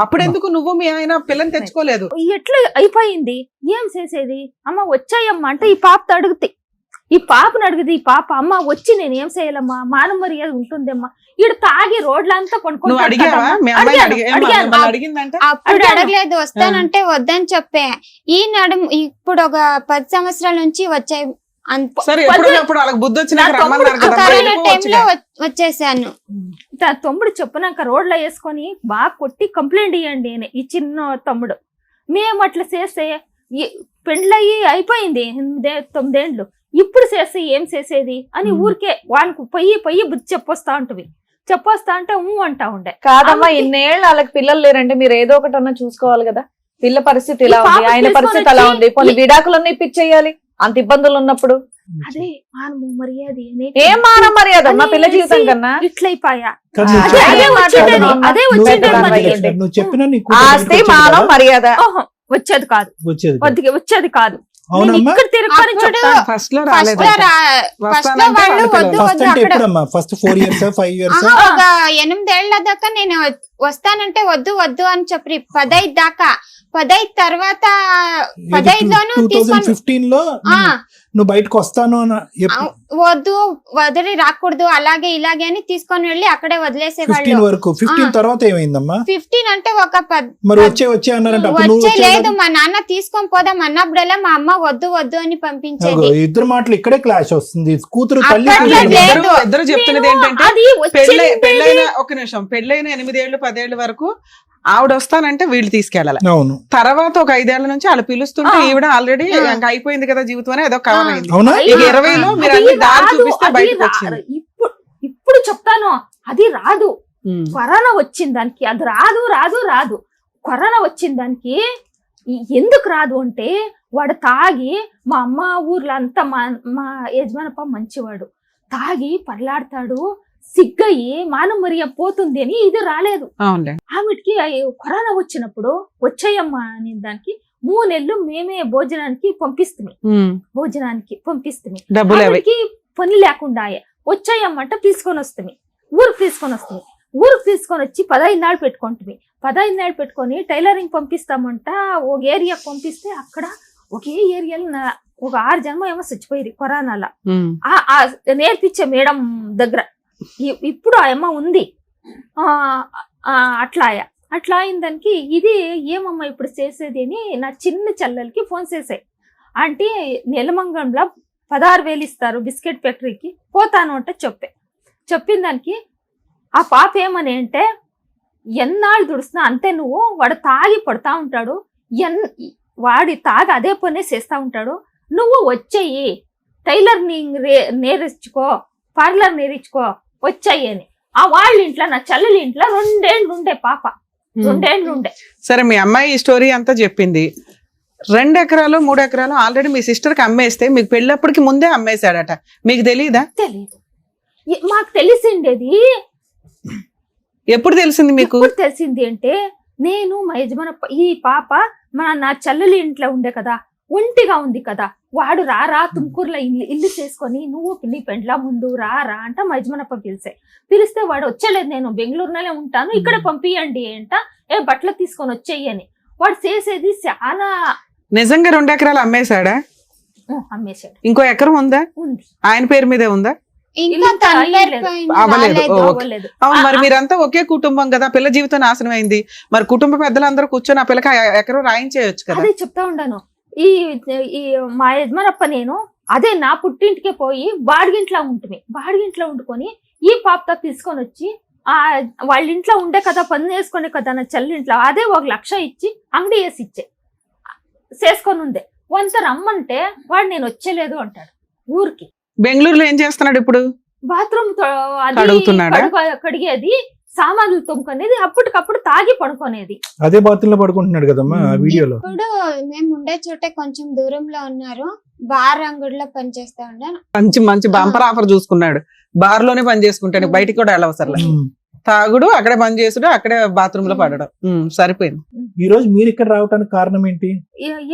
Speaker 5: అప్పుడెందుకు నువ్వు మీ ఆయన పిల్లని తెచ్చుకోలేదు?
Speaker 1: ఎట్లా అయిపోయింది, ఏం చేసేది? అమ్మ వచ్చాయమ్మా అంటే ఈ పాపతో అడిగితే, ఈ పాపను అడిగితే ఈ పాప అమ్మ వచ్చి నేను ఏం చేయాలమ్మా, మానవ మర్యాద ఉంటుందమ్మా, ఈడ తాగి రోడ్లంతా
Speaker 5: నువ్వు అడిగావా? మీ అమ్మాయి అడిగిందంటే
Speaker 3: అప్పుడు అడగలేదు, వస్తానంటే వద్దని చెప్పే. ఈ నడుము ఇప్పుడు ఒక 10 సంవత్సరాల నుంచి వచ్చాయి.
Speaker 5: సరే, ఎప్పుడు వాళ్ళకి బుద్ధి వచ్చినాక రమ్మన్నారు కదా,
Speaker 3: కరోనా టైంలో వచ్చేసాను.
Speaker 1: తమ్ముడు చెప్పినాక రోడ్లో వేసుకొని బాగా కొట్టి కంప్లైంట్ ఇవ్వండి అని ఈ చిన్న తమ్ముడు. మేము అట్లా చేస్తే పెండ్లయ్యి అయిపోయింది 9 ఏళ్ళు, ఇప్పుడు చేస్తే ఏం చేసేది అని ఊరికే వానికి పొయ్యి బుద్ధి చెప్పొస్తా ఉంటుంది. చెప్పొస్తా అంటే అంటా ఉండే.
Speaker 2: కాదమ్మా, ఇన్నేళ్ళు వాళ్ళకి పిల్లలు లేరంటే మీరు ఏదో ఒకటి అన్నా చూసుకోవాలి కదా. పిల్ల పరిస్థితి ఇలా ఉంది, ఆయన పరిస్థితి అలా ఉంది, కొన్ని విడాకులన్నీ ఇప్పించేయాలి అంత ఇబ్బందులు ఉన్నప్పుడు.
Speaker 1: అదే మానవ మర్యాద.
Speaker 2: ఏం మానవ మర్యాద అమ్మా పిల్ల జీవితం కన్నా?
Speaker 1: ఇట్లయిపోయా
Speaker 4: నువ్వు చెప్పిన
Speaker 2: ఆస్తి మానవ మర్యాద
Speaker 1: వచ్చేది కాదు, వచ్చేది కాదు.
Speaker 5: ఫస్ట్ లో
Speaker 4: ఫస్ట్ 4 years 5 years
Speaker 3: ఒక 8 ఏళ్ల దాకా నేను వస్తానంటే వద్దు అని చెప్పి 15 దాకా. 15 తర్వాత 15లోను
Speaker 4: 2015లో నువ్వు బయటకు వస్తాను
Speaker 3: వద్దు వదిలి రాకూడదు అలాగే ఇలాగే అని తీసుకొని వెళ్ళి అక్కడే వదిలేసేవాళ్ళు.
Speaker 4: 15 వరకు. 15 తర్వాత ఏమైందమ్మా?
Speaker 3: 15 అంటే ఒక
Speaker 4: మరి వచ్చే అన్నారంటే
Speaker 3: వచ్చే లేదు, మా నాన్న తీసుకొని పోదాం అన్నప్పుడల్లా మా అమ్మ వద్దు అని పంపించేది.
Speaker 4: ఇద్దరు మాటలు ఇక్కడే క్లాష్ వస్తుంది. కూతురు తల్లి
Speaker 5: ఇద్దరు చెప్తున్నది ఏంటంటే పెళ్ళైన 8 ఏళ్ళు 10 ఏళ్ళ వరకు ఆవిడ వస్తానంటే వీళ్ళు తీసుకెళ్ళాలి.
Speaker 4: అవును.
Speaker 5: తర్వాత ఒక 5 ఏళ్ల నుంచి వాళ్ళు పిలుస్తుంటే ఈవిడ ఆల్రెడీ అయిపోయింది కదా జీవితం అని ఏదో కావాలి. 20లో మీరు అన్ని దారి చూపిస్తే బయటకు వచ్చింది.
Speaker 1: ఇప్పుడు చెప్తాను, అది రాదు. కరోనా వచ్చింది దానికి, అది రాదు. కరోనా వచ్చింది దానికి ఎందుకు రాదు అంటే వాడు తాగి, మా అమ్మ ఊర్లో అంతా మా యజమానప్ప మంచివాడు, తాగి పర్లాడతాడు, సిగ్గయి మానవ మర్యాద పోతుంది అని ఇది రాలేదు. ఆమెకి కరోనా వచ్చినప్పుడు వచ్చాయమ్మా అని దానికి 3 నెలలు మేమే భోజనానికి పంపిస్తుంది. పని లేకుండా వచ్చాయమ్మంట తీసుకొని వస్తుంది. ఊరికి తీసుకొని వచ్చి 15 నాళ్ళు పెట్టుకుంటుంది. 15 నాళ్ళు పెట్టుకొని టైలరింగ్ పంపిస్తామంట. ఒక ఏరియాకి పంపిస్తే అక్కడ ఒకే ఏరియాలో ఒక 6 జన్మ ఏమో చచ్చిపోయింది కరోనాలో. నేర్పించే మేడం దగ్గర ఇప్పుడు ఆ అమ్మ ఉంది. అట్లా అయిన దానికి ఇది ఏమమ్మా ఇప్పుడు చేసేది అని నా చిన్న చెల్లెలకి ఫోన్ చేసాయి. అంటే నెలమంగంలో 16,000 ఇస్తారు బిస్కెట్ ఫ్యాక్టరీకి, పోతాను అంటే చెప్పిన దానికి ఆ పాప ఏమని అంటే, ఎన్నాళ్ళు దుడుస్తున్నా అంతే, నువ్వు వాడు తాగి పడుతూ ఉంటాడు, వాడి తాగి అదే పనే చేస్తూ ఉంటాడు, నువ్వు వచ్చేయి టైలర్ నేర్చుకో, పార్లర్ నేర్చుకో వచ్చాయి అని. ఆ వాళ్ళ ఇంట్లో నా చెల్లెలి ఇంట్లో 2 ఏళ్ళు ఉండే పాప, 2 ఏళ్ళు ఉండే.
Speaker 5: సరే, మీ అమ్మాయి ఈ స్టోరీ అంతా చెప్పింది. 2 ఎకరాలు 3 ఎకరాలు ఆల్రెడీ మీ సిస్టర్ కి అమ్మేస్తే మీకు పెళ్ళప్పటికి ముందే అమ్మేశాడట, మీకు తెలీదా?
Speaker 1: తెలీదు. మాకు తెలిసిండేది
Speaker 5: ఎప్పుడు తెలిసింది మీకు?
Speaker 1: ఎప్పుడు తెలిసింది అంటే, నేను మా యజమానప్ప ఈ పాప నా చెల్లెలి ఇంట్లో ఉండే కదా, ఒంటిగా ఉంది కదా, వాడు రారా తుమ్కూరులో ఇల్లు చేసుకొని నువ్వు నీ పెండ్లా ముందు రారా అంట మా యజమానప్ప పిలిస్తే వాడు వచ్చలేదు, నేను బెంగళూరులోనే ఉంటాను, ఇక్కడ పంపియండి అంట, బట్టలు తీసుకొని వచ్చేయి అని. వాడు చేసేది చాలా.
Speaker 5: నిజంగా 2 ఎకరాలు అమ్మేశాడా?
Speaker 1: అమ్మేశాడు.
Speaker 5: ఇంకో ఎకరం ఉందా?
Speaker 1: ఉంది.
Speaker 5: ఆయన పేరు మీదే ఉందా?
Speaker 3: ఇంకా తన పేరు పైన
Speaker 5: అవ్వలేదు.
Speaker 3: రాలేదు.
Speaker 1: అవ్వలేదు.
Speaker 5: అవును, మరి మీరంతా ఒకే కుటుంబం కదా, పిల్ల జీవితం నాశనం అయింది. మరి కుటుంబ పెద్దలందరూ కూర్చొని ఆ పిల్లకి ఎకరం రాయించేయచ్చు కదా.
Speaker 1: అదే చెప్తా ఉండాను. ఈ మా యజమానప్ప నేను అదే నా పుట్టింటికే పోయి బాడిగింట్లో వండుకొని ఈ పాపతో తీసుకొని వచ్చి వాళ్ళ ఇంట్లో ఉండే కదా, పని చేసుకునే కదా నా చెల్లింట్లో, అదే 1 లక్ష ఇచ్చి అంగడి వేసి ఇచ్చే చేసుకొని ఉండే. వంత రమ్మంటే వాడు నేను వచ్చేలేదు అంటాడు ఊరికి.
Speaker 5: బెంగళూరులో ఏం చేస్తున్నాడు ఇప్పుడు?
Speaker 1: బాత్రూమ్
Speaker 5: కడుగుతున్నాడా?
Speaker 1: కడిగేది, సామాన్లు తొమ్ముకునేది, అప్పటికప్పుడు తాగి పడుకునేది.
Speaker 4: అదే బాత్రూమ్ లో పడుకుంటున్నాడు కదమ్మా వీడియోలో.
Speaker 3: ఇప్పుడు మేము ఉండే చోటే కొంచెం దూరంలో ఉన్నారు, బార్ అంగుడిలో పనిచేస్తా ఉన్నాను.
Speaker 5: మంచి బంపర్ ఆఫర్ చూసుకున్నాడు. బార్ లోనే పని చేసుకుంటాడు, బయటికి కూడా వెళ్ళవసరం. తాగుడు, అక్కడే పని చేసుడు, అక్కడే బాత్రూమ్ లో పడడం, సరిపోయింది.
Speaker 4: ఈ రోజు మీరు ఇక్కడ రావడానికి కారణం ఏంటి?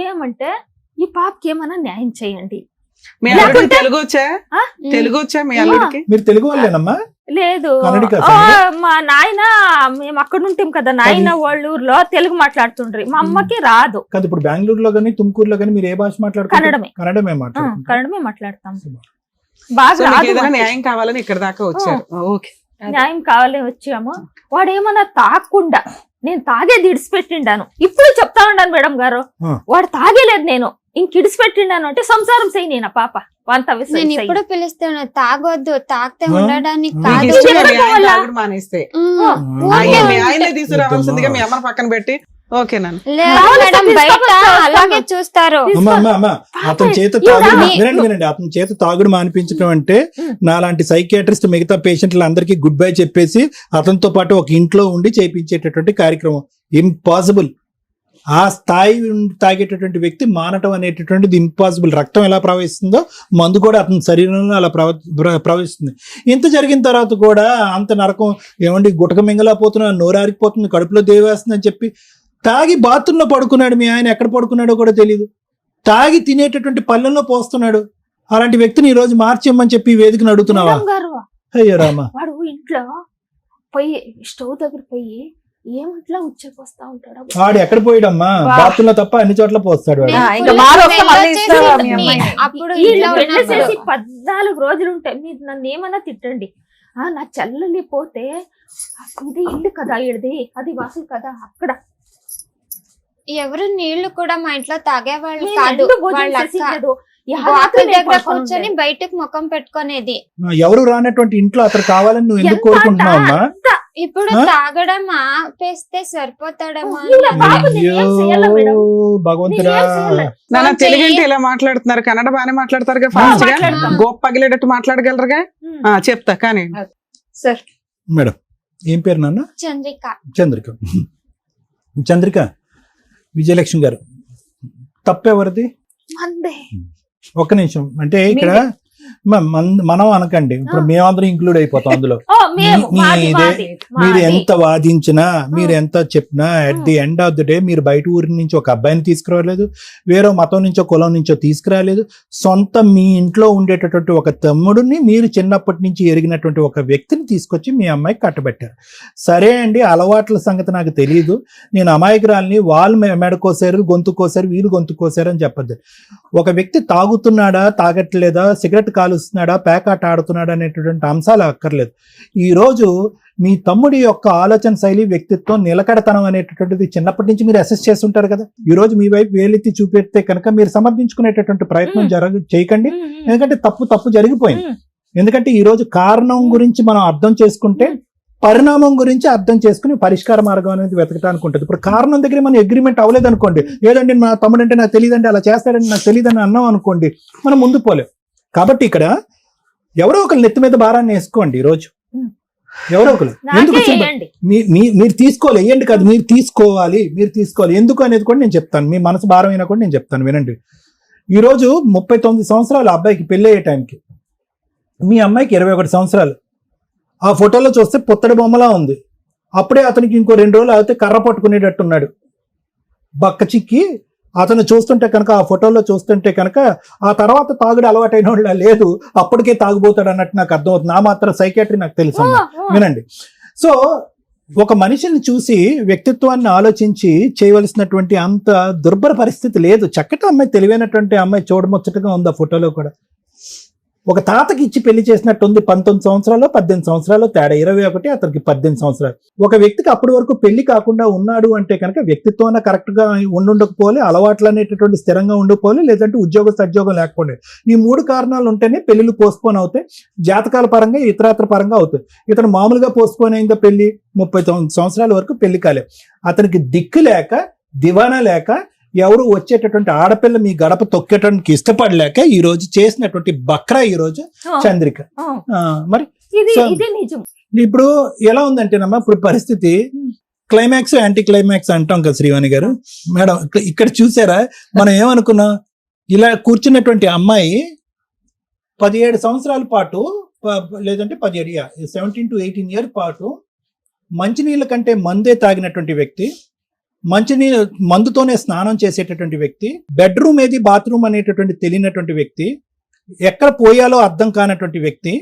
Speaker 1: ఏమంటే ఈ పాపకి ఏమైనా న్యాయం చేయండి.
Speaker 5: మీ అల్లుడికి తెలుగు వచ్చా మీ అల్లుడికి?
Speaker 4: మీరు తెలుగు వాళ్ళేనమ్మా?
Speaker 1: లేదు,
Speaker 4: కన్నడికా?
Speaker 1: మా నాయన, మేము అక్కడ ఉంటాం కదా, నాయన వాళ్ళ ఊర్లో తెలుగు మాట్లాడుతుండ్రి, మా అమ్మకి రాదు.
Speaker 4: కాదు, ఇప్పుడు బెంగళూరులో గానీ తుమ్కూరులో గానీ మీరు ఏ భాష మాట్లాడుతున్నారు? కన్నడమే
Speaker 1: మాట్లాడతాం. బాగా
Speaker 5: ఏదైనా న్యాయం కావాలని ఇక్కడ దాకా వచ్చారు. ఓకే,
Speaker 1: న్యాయం కావాలని వచ్చాము. వాడు ఏమన్నా తాగకుండా, నేను తాగేది ఇడిచిపెట్టిండాను, ఇప్పుడు చెప్తా ఉన్నాను మేడం గారు, వాడు తాగేలేదు, నేను ఇంక ఇడిచిపెట్టిండాను అంటే సంసారం చెయ్యి నేను పాప వంత.
Speaker 3: నేను ఇప్పుడు పిలుస్తాను, తాగొద్దు, తాగితే ఉండడానికి
Speaker 5: తాగుడు మానేస్తే ఆయనే తీసుకురావాల్సిందిగా మీ అమ్మని పక్కన పెట్టి. ఓకేనా?
Speaker 3: బయట అలాగే చూస్తారు.
Speaker 4: అతని చేత తాగుడు వినండి, అతని చేత తాగుడు మానిపించడం అంటే నాలాంటి సైకియాట్రిస్ట్ మిగతా పేషెంట్లు అందరికీ గుడ్ బై చెప్పేసి అతనితో పాటు ఒక ఇంట్లో ఉండి చేయించేటటువంటి కార్యక్రమం. ఇంపాసిబుల్. ఆ స్థాయి తాగేటటువంటి వ్యక్తి మానటం అనేటటువంటిది ఇంపాసిబుల్. రక్తం ఎలా ప్రవహిస్తుందో మందు కూడా అతని శరీరంలో అలా ప్రవహిస్తుంది. ఇంత జరిగిన తర్వాత కూడా అంత నరకం ఏమండి, గుటక మింగలేకపోతున్నా, నోరారిపోతుంది, కడుపులో దేవేస్తుంది అని చెప్పి తాగి బాత్రూంలో పడుకున్నాడు. మీ ఆయన ఎక్కడ పడుకున్నాడో కూడా తెలియదు. తాగి తినేటటువంటి పళ్ళెంలో పోస్తున్నాడు. అలాంటి వ్యక్తిని ఈ రోజు మార్చేయమని చెప్పి వేదికను అడుగుతున్నావా? అయ్యో రామా.
Speaker 1: వాడు ఇంట్లో పోయి స్టవ్ దగ్గర పోయి ఏమంట్లా ఉచ్చపోస్తా ఉంటాడు.
Speaker 4: వాడు ఎక్కడ పోయాడమ్మా? బాత్రూమ్ లో తప్ప అన్ని చోట్ల పోస్తాడు.
Speaker 1: 14 రోజులు ఉంటాయి. మీరు నన్ను ఏమన్నా తిట్టండి, నా చెల్లెలి పోతే ఇది ఇల్లు కదా, ఇది అది వాసులు కదా, అక్కడ
Speaker 3: ఎవరు నీళ్లు కూడా మా ఇంట్లో తాగేవాళ్ళు కాదు. కూర్చొని బయటకు ముఖం పెట్టుకునేది.
Speaker 4: ఎవరు రానటువంటి ఇంట్లో అతను కావాలని నువ్వు ఎందుకు కోరుకుంటున్నావమ్మా?
Speaker 3: ఇప్పుడు తాగడం ఆపేస్తే సరిపోతాడమ్మా.
Speaker 4: భగవంతుడా,
Speaker 5: నాన్న తెలుగు అంటే ఇలా మాట్లాడుతున్నారు, కన్నడ బాగానే మాట్లాడతారుగా, ఫాస్ట్ గా గోప్ పగిలేటట్టు మాట్లాడగలరుగా. చెప్తా కానీ
Speaker 2: సార్.
Speaker 4: మేడం ఏం పేరు నాన్న? చంద్రిక విజయలక్ష్మి గారు. తప్పెవరిది? ఒక్క నిమిషం, అంటే ఇక్కడ మనం అనకండి, ఇప్పుడు మేమందరం ఇంక్లూడ్ అయిపోతాం అందులో. మీరు ఎంత వాదించినా, మీరు ఎంత చెప్పినా, at the end of the day మీరు బయట ఊరి నుంచి ఒక అబ్బాయిని తీసుకురాలేదు, వేరే మతం నుంచో కులం నుంచో తీసుకురాలేదు. సొంత మీ ఇంట్లో ఉండేటటువంటి ఒక తమ్ముడిని, మీరు చిన్నప్పటి నుంచి ఎరిగినటువంటి ఒక వ్యక్తిని తీసుకొచ్చి మీ అమ్మాయికి కట్టబెట్టారు. సరే అండి, అలవాట్ల సంగతి నాకు తెలియదు, నేను అమాయకురాలని, వాళ్ళు మెడ కోసారు, గొంతు కోసారు, వీళ్ళు గొంతు కోసారు అని చెప్పద్దు. ఒక వ్యక్తి తాగుతున్నాడా, తాగట్లేదా, సిగరెట్ కాలుస్తున్నాడా, పేకాట ఆడుతున్నాడా అనేటటువంటి అంశాలు అక్కర్లేదు. ఈ రోజు మీ తమ్ముడి యొక్క ఆలోచన శైలి, వ్యక్తిత్వం, నిలకడతనం అనేటటువంటిది చిన్నప్పటి నుంచి మీరు అసెస్ చేస్తుంటారు కదా. ఈ రోజు మీ వైపు వేలెత్తి చూపెడితే కనుక మీరు సమర్థించుకునేటటువంటి ప్రయత్నం చేయకండి. ఎందుకంటే తప్పు జరిగిపోయింది. ఎందుకంటే ఈ రోజు కారణం గురించి మనం అర్థం చేసుకుంటే పరిణామం గురించి అర్థం చేసుకుని పరిష్కార మార్గం అనేది వెతకడానికి ఉంటుంది. ఇప్పుడు కారణం దగ్గర మనం అగ్రిమెంట్ అవ్వలేదు అనుకోండి, ఏదండి మా తమ్ముడు అంటే నాకు తెలియదండి, అలా చేస్తాడని నాకు తెలియదని అన్నాం అనుకోండి, మనం ముందు పోలేం. కాబట్టి ఇక్కడ ఎవరో ఒకరు నెత్తి మీద భారాన్ని వేసుకోండి. ఈ రోజు ఎవరో ఒకరు ఎందుకు మీరు తీసుకోవాలి, వేయండి కాదు, మీరు తీసుకోవాలి. ఎందుకు అనేది కూడా నేను చెప్తాను. మీ మనసు భారం అయినా కూడా నేను చెప్తాను, వినండి. ఈరోజు 39 సంవత్సరాలు అబ్బాయికి పెళ్ళి అయ్యే టైంకి, మీ అమ్మాయికి 21 సంవత్సరాలు. ఆ ఫోటోలో చూస్తే పుత్తడి బొమ్మలా ఉంది. అప్పుడే అతనికి ఇంకో 2 రోజులు అయితే కర్ర పట్టుకునేటట్టున్నాడు. బక్క చిక్కి అతను చూస్తుంటే కనుక, ఆ ఫోటోలో చూస్తుంటే కనుక ఆ తర్వాత తాగుడు అలవాటైన వాళ్ళ లేదు, అప్పటికే తాగుబోతాడు అన్నట్టు నాకు అర్థమవుతుంది. నా మాత్రం సైకాట్రీ నాకు తెలుసు అమ్మా. వినండి. సో ఒక మనిషిని చూసి వ్యక్తిత్వాన్ని ఆలోచించి చేయవలసినటువంటి అంత దుర్భర పరిస్థితి లేదు. చక్కటి అమ్మాయి, తెలివైనటువంటి అమ్మాయి, చూడముచ్చటగా ఉంది ఆ ఫోటోలో కూడా. ఒక తాతకి ఇచ్చి పెళ్లి చేసినట్టుంది. 19 సంవత్సరాలు 18 సంవత్సరాలు తేడా, 21, అతనికి 18 సంవత్సరాలు. ఒక వ్యక్తికి అప్పటి వరకు పెళ్లి కాకుండా ఉన్నాడు అంటే కనుక వ్యక్తిత్వం కరెక్ట్ గా ఉండకపోలే, అలవాట్లు అనేటటువంటి స్థిరంగా ఉండకపోలే, లేదంటే ఉద్యోగ సద్యోగం లేకపోలే. ఈ 3 కారణాలు ఉంటేనే పెళ్లిళ్ళు పోస్ట్పోన్ అవుతాయి. జాతకాల పరంగా, ఇతరాత్ర పరంగా అవుతాయి. ఇతను మామూలుగా పోస్ట్పోన్ అయిందా పెళ్లి, 39 సంవత్సరాల వరకు పెళ్లి కాలే. అతనికి దిక్కు లేక, దివానా లేక, ఎవరు వచ్చేటటువంటి ఆడపిల్ల మీ గడప తొక్కేటానికి ఇష్టపడలేక ఈ రోజు చేసినటువంటి బక్రా ఈ రోజు చంద్రిక. మరి
Speaker 1: నిజం.
Speaker 4: ఇప్పుడు ఎలా ఉందంటేనమ్మా, ఇప్పుడు పరిస్థితి క్లైమాక్స్ యాంటీ క్లైమాక్స్ అంటాం కదా శ్రీవాణి గారు. మేడం ఇక్కడ చూసారా, మనం ఏమనుకున్నాం, ఇలా కూర్చున్నటువంటి అమ్మాయి 17 సంవత్సరాల పాటు, లేదంటే 17 to 18 ఇయర్ పాటు మంచినీళ్ళ కంటే మందే తాగినటువంటి వ్యక్తి, మందుతోనే స్నానం చేసేటటువంటి వ్యక్తి, బెడ్రూమ్ ఏది బాత్రూమ్ అనేటటువంటి తెలియనటువంటి వ్యక్తి, ఎక్కడ పోయాలో అర్థం కానటువంటి వ్యక్తి.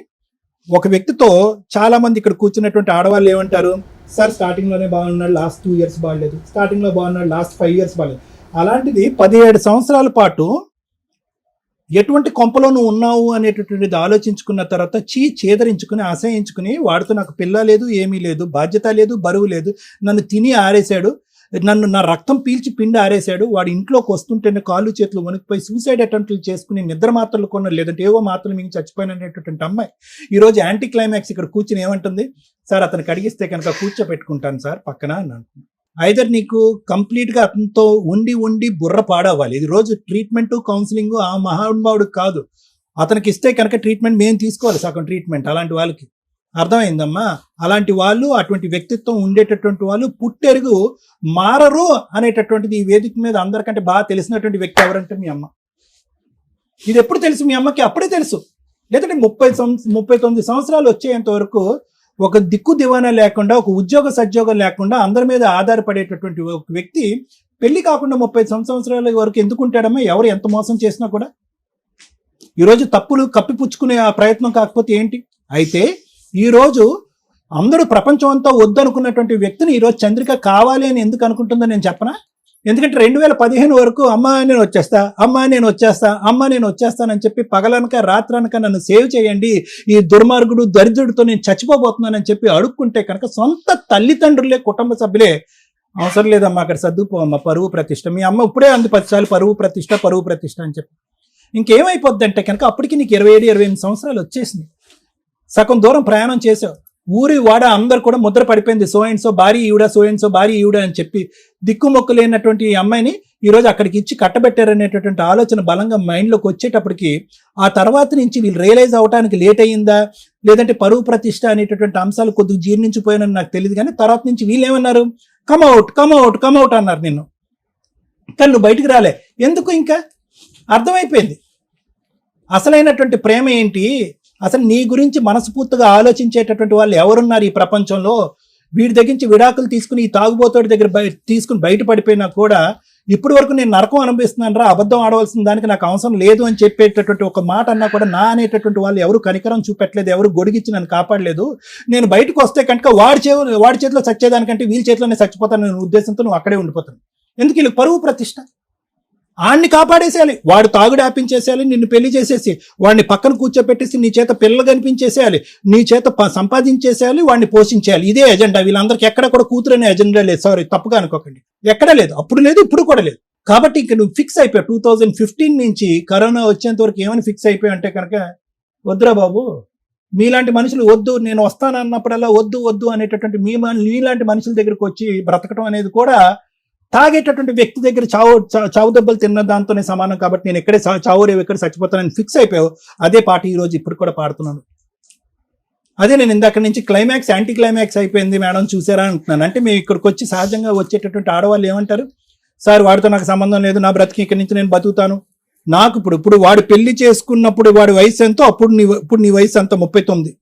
Speaker 4: ఒక వ్యక్తితో చాలా మంది ఇక్కడ కూర్చున్నటువంటి ఆడవాళ్ళు ఏమంటారు, సార్ స్టార్టింగ్ లోనే బాగున్నాడు, లాస్ట్ 2 years బాగలేదు, స్టార్టింగ్ లో బాగున్నాడు, లాస్ట్ 5 years బాగలేదు. అలాంటిది 17 సంవత్సరాల పాటు ఎటువంటి కొంపలో నువ్వు ఉన్నావు అనేటటువంటిది ఆలోచించుకున్న తర్వాత చేదరించుకుని, అసహించుకుని, వాడితో నాకు పిల్ల లేదు, ఏమీ లేదు, బాధ్యత లేదు, బరువు లేదు, నన్ను తిని ఆరేశాడు, నా రక్తం పీల్చి పిండి ఆరేశాడు, వాడి ఇంట్లోకి వస్తుంటేనే కాళ్ళు చేతులు వణికిపోయి సూసైడ్ అటెంప్ట్లు చేసుకుని నిద్ర మాత్రలు కొన్న, లేదంటే ఏవో మాత్రలు మింగి చచ్చిపోయినటువంటి అమ్మాయి ఈరోజు యాంటీ క్లైమాక్స్ ఇక్కడ కూర్చుని ఏమంటుంది, సార్ అతనికి అడిగిస్తే కనుక కూర్చోపెట్టుకుంటాను సార్ పక్కన అని అంటుంది. ఐదర్ నీకు కంప్లీట్ గా అతనితో ఉండి బుర్ర పాడవ్వాలి. ఇది రోజు ట్రీట్మెంట్, కౌన్సిలింగ్ ఆ మహానుభావుడు కాదు, అతనికి ఇస్తే కనుక ట్రీట్మెంట్ మేము తీసుకోవాలి, సగం ట్రీట్మెంట్. అలాంటి వాళ్ళకి అర్థమైందమ్మా, అలాంటి వాళ్ళు, అటువంటి వ్యక్తిత్వం ఉండేటటువంటి వాళ్ళు పుట్టెరుగు మారరు అనేటటువంటిది ఈ వేదిక మీద అందరికంటే బాగా తెలిసినటువంటి వ్యక్తి ఎవరంటే మీ అమ్మ. ఇది ఎప్పుడు తెలుసు మీ అమ్మకి? అప్పుడే తెలుసు. లేదంటే 39 సంవత్సరాలు వచ్చేంత వరకు ఒక దిక్కు దివానా లేకుండా, ఒక ఉద్యోగ సద్యోగం లేకుండా అందరి మీద ఆధారపడేటటువంటి ఒక వ్యక్తి పెళ్లి కాకుండా 30 సంవత్సరాల వరకు ఎందుకుంటాడమ్మా? ఎవరు ఎంత మోసం చేసినా కూడా. ఈరోజు తప్పులు కప్పిపుచ్చుకునే ఆ ప్రయత్నం కాకపోతే ఏంటి? అయితే ఈరోజు అందరూ ప్రపంచం అంతా వద్దనుకున్నటువంటి వ్యక్తిని ఈరోజు చంద్రిక కావాలి అని ఎందుకు అనుకుంటుందో నేను చెప్పనా? ఎందుకంటే 2015 వరకు అమ్మా నేను వచ్చేస్తానని చెప్పి పగలనక రాత్రనక నన్ను సేవ్ చేయండి, ఈ దుర్మార్గుడు దరిద్రుడితో నేను చచ్చిపోబోతున్నానని చెప్పి అడుక్కుంటే కనుక సొంత తల్లిదండ్రులే, కుటుంబ సభ్యులే అవసరం లేదమ్మా అక్కడ సర్దుకోమ్మా, పరువు ప్రతిష్ట. మీ అమ్మ ఇప్పుడే అంది 10 సార్లు పరువు ప్రతిష్ట అని చెప్పి. ఇంకేమైపోద్ది అంటే కనుక అప్పటికి నీకు 27-28 సంవత్సరాలు వచ్చేసింది. సగం దూరం ప్రయాణం చేసావు, ఊరి వాడ అందరు కూడా ముద్ర పడిపోయింది, సో అండ్ సో భార్య ఈవిడ అని చెప్పి దిక్కుమొక్కు లేనటువంటి ఈ అమ్మాయిని ఈరోజు అక్కడికి ఇచ్చి కట్టబెట్టారనేటటువంటి ఆలోచన బలంగా మైండ్లోకి వచ్చేటప్పటికి ఆ తర్వాత నుంచి వీళ్ళు రియలైజ్ అవడానికి లేట్ అయ్యిందా, లేదంటే పరువు ప్రతిష్ట అనేటటువంటి అంశాలు కొద్దిగా జీర్ణించిపోయానని నాకు తెలియదు. కానీ తర్వాత నుంచి వీళ్ళు ఏమన్నారు, కమ్అవుట్ అన్నారు నిన్ను. కానీ నువ్వు బయటికి రాలే ఎందుకు? ఇంకా అర్థమైపోయింది అసలైనటువంటి ప్రేమ ఏంటి, అసలు నీ గురించి మనస్ఫూర్తిగా ఆలోచించేటటువంటి వాళ్ళు ఎవరున్నారు ఈ ప్రపంచంలో. వీడి దగ్గరించి విడాకులు తీసుకుని ఈ తాగుబోతోడి దగ్గర తీసుకుని బయటపడిపోయినా కూడా ఇప్పటి వరకు నేను నరకం అనుభవిస్తున్నాను రా, అబద్ధం ఆడవలసిన దానికి నాకు అవసరం లేదు అని చెప్పేటటువంటి ఒక మాట అన్నా కూడా నా అనేటటువంటి వాళ్ళు ఎవరు కనికరం చూపెట్టలేదు, ఎవరు గొడిగిచ్చి నన్ను కాపాడలేదు. నేను బయటకు వస్తే కనుక వాడి చేతిలో చచ్చేదానికంటే వీళ్ళ చేతిలోనే చచ్చిపోతాను అనే ఉద్దేశంతో నువ్వు అక్కడే ఉండిపోతాను. ఎందుకు? వీళ్ళు పరువు ప్రతిష్ట. ఆడిని కాపాడేసేయాలి, వాడు తాగుడు ఆపించేసేయాలి, నిన్ను పెళ్లి చేసేసి వాడిని పక్కన కూర్చోపెట్టేసి నీ చేత పిల్లలు కనిపించేసేయాలి, నీ చేత సంపాదించేసేయాలి, వాడిని పోషించేయాలి. ఇదే ఎజెండా. వీళ్ళందరికీ ఎక్కడ కూడా కూతురనే ఎజెండా లేదు. సారీ, తప్పుగా అనుకోకండి, ఎక్కడ లేదు, అప్పుడు లేదు, ఇప్పుడు కూడా లేదు. కాబట్టి ఇంక నువ్వు ఫిక్స్ అయిపోయావు. 2015 నుంచి కరోనా వచ్చేంత వరకు ఏమని ఫిక్స్ అయిపోయావు అంటే కనుక, వద్దురా బాబు, మీలాంటి మనుషులు వద్దు, నేను వస్తానన్నప్పుడల్లా వద్దు అనేటటువంటి మీలాంటి మనుషుల దగ్గరకు వచ్చి బ్రతకడం అనేది కూడా తాగేటటువంటి వ్యక్తి దగ్గర చావు దెబ్బలు తిన్న దాంతోనే సమానం. కాబట్టి నేను ఎక్కడే చావు రేవు ఎక్కడ చచ్చిపోతానని ఫిక్స్ అయిపోయావు. అదే పాట ఈ రోజు ఇప్పుడు కూడా పాడుతున్నాను. అదే నేను ఇందాక నుంచి క్లైమాక్స్ యాంటీ క్లైమాక్స్ అయిపోయింది మేడం చూసారా అంటున్నాను. అంటే మేము ఇక్కడికి వచ్చి సహజంగా వచ్చేటటువంటి ఆడవాళ్ళు ఏమంటారు, సార్ వాడితో నాకు సంబంధం లేదు, నా బ్రతికి ఇక్కడి నుంచి నేను బతుకుతాను. నాకు ఇప్పుడు వాడు పెళ్లి చేసుకున్నప్పుడు వాడి వయసు ఎంతో, అప్పుడు నీ వయసు ఎంత? 39.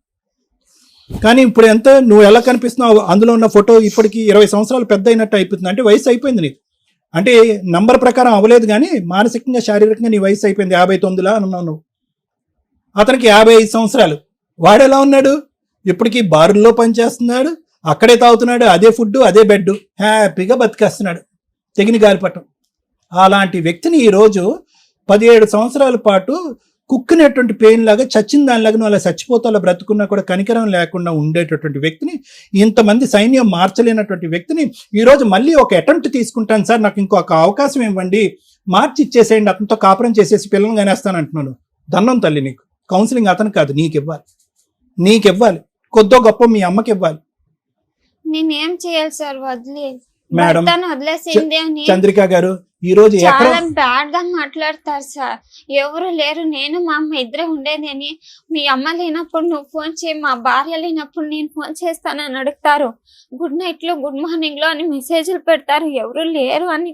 Speaker 4: కానీ ఇప్పుడు ఎంత నువ్వు ఎలా కనిపిస్తున్నావు, అందులో ఉన్న ఫోటో ఇప్పటికి 20 సంవత్సరాలు పెద్ద అయినట్టు అయిపోతుంది. అంటే వయసు అయిపోయింది నీకు. అంటే నంబర్ ప్రకారం అవ్వలేదు కానీ మానసికంగా శారీరకంగా నీ వయసు అయిపోయింది. 59లా అన్నావు నువ్వు. అతనికి 55 సంవత్సరాలు. వాడు ఎలా ఉన్నాడు, ఇప్పటికీ బారుల్లో పనిచేస్తున్నాడు, అక్కడే తాగుతున్నాడు, అదే ఫుడ్ అదే బెడ్, హ్యాపీగా బతికేస్తున్నాడు తెగిన గాలిపటం. అలాంటి వ్యక్తిని ఈరోజు 17 సంవత్సరాల పాటు కుక్కినటువంటి పెయిన్ లాగా చచ్చిన దానిలాగా నువ్వు అలా చచ్చిపోతా అలా బ్రతుకున్నా కూడా కనికరం లేకుండా ఉండేటటువంటి వ్యక్తిని, ఇంతమంది సైన్యం మార్చలేనటువంటి వ్యక్తిని ఈరోజు మళ్ళీ ఒక అటెంప్ట్ తీసుకుంటాను సార్, నాకు ఇంకొక అవకాశం ఇవ్వండి, మార్చి ఇచ్చేసేయండి, అతనితో కాపురం చేసేసి పిల్లల్ని కనేస్తాను అంటున్నాను. దండం తల్లి నీకు. కౌన్సిలింగ్ అతను కాదు, నీకు ఇవ్వాలి, కొద్దో గొప్ప మీ అమ్మకి ఇవ్వాలి.
Speaker 3: నేనేం చేయాలి సార్?
Speaker 4: మేడం
Speaker 3: వదిలేసింది అని
Speaker 4: చంద్రిక గారు ఈ రోజు
Speaker 3: చాలా బ్యాడ్ గా మాట్లాడతారు సార్. ఎవరు లేరు, నేను మా అమ్మ ఇద్దరే ఉండేది అని. మీ అమ్మ లేనప్పుడు నువ్వు ఫోన్ చేయి, మా భార్య లేనప్పుడు నేను ఫోన్ చేస్తానని అడుగుతారు. గుడ్ నైట్ లో గుడ్ మార్నింగ్ లో అని మెసేజ్లు పెడతారు. ఎవరు లేరు అని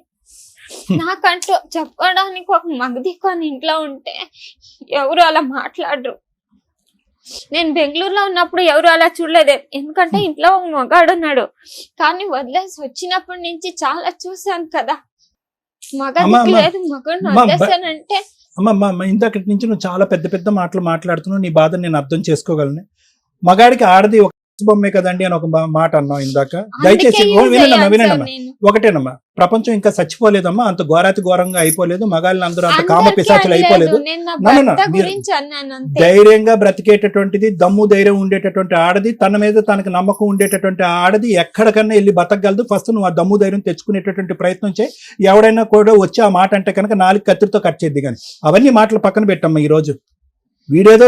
Speaker 3: నాకంటూ చెప్పడానికి ఒక మగదిక్కు ఇంట్లో ఉంటే ఎవరు అలా మాట్లాడరు. నేను బెంగళూరులో ఉన్నప్పుడు ఎవరు అలా చూడలేదు, ఎందుకంటే ఇంట్లో ఒక మగాడు ఉన్నాడు. కానీ వదిలేసి వచ్చినప్పటి నుంచి చాలా చూసాను కదా, మగదిక్కు లేదు, మగడిని వదిలేసానంటే.
Speaker 4: అమ్మమ్మ ఇందాకటి నుంచి నువ్వు చాలా పెద్ద పెద్ద మాటలు మాట్లాడుతున్నావు, నీ బాధ నేను అర్థం చేసుకోగలను. మగాడికి ఆడది ఒక బొమ్మే కదండి అని ఒక మాట అన్నావు ఇందాక. దయచేసి వినండమ్మా, ఒకటేనమ్మా, ప్రపంచం ఇంకా చచ్చిపోలేదమ్మా, అంత ఘోరాతి ఘోరంగా అయిపోలేదు, మగాళ్ళని అందరూ అంత కామ పిశాచులు అయిపోలేదు. ధైర్యంగా బ్రతికేటటువంటిది, దమ్ము ధైర్యం ఉండేటటువంటి ఆడది, తన మీద తనకు నమ్మకం ఉండేటటువంటి ఆడది ఎక్కడికన్నా వెళ్ళి బతకగలదు. ఫస్ట్ నువ్వు ఆ దమ్ము ధైర్యం తెచ్చుకునేటటువంటి ప్రయత్నం చేయి. ఎవడైనా కూడా వచ్చి ఆ మాట అంటే కనుక 4 కత్తిరితో కట్ చేద్ది. కానీ అవన్నీ మాటలు పక్కన పెట్టమ్మా. ఈ రోజు వీడేదో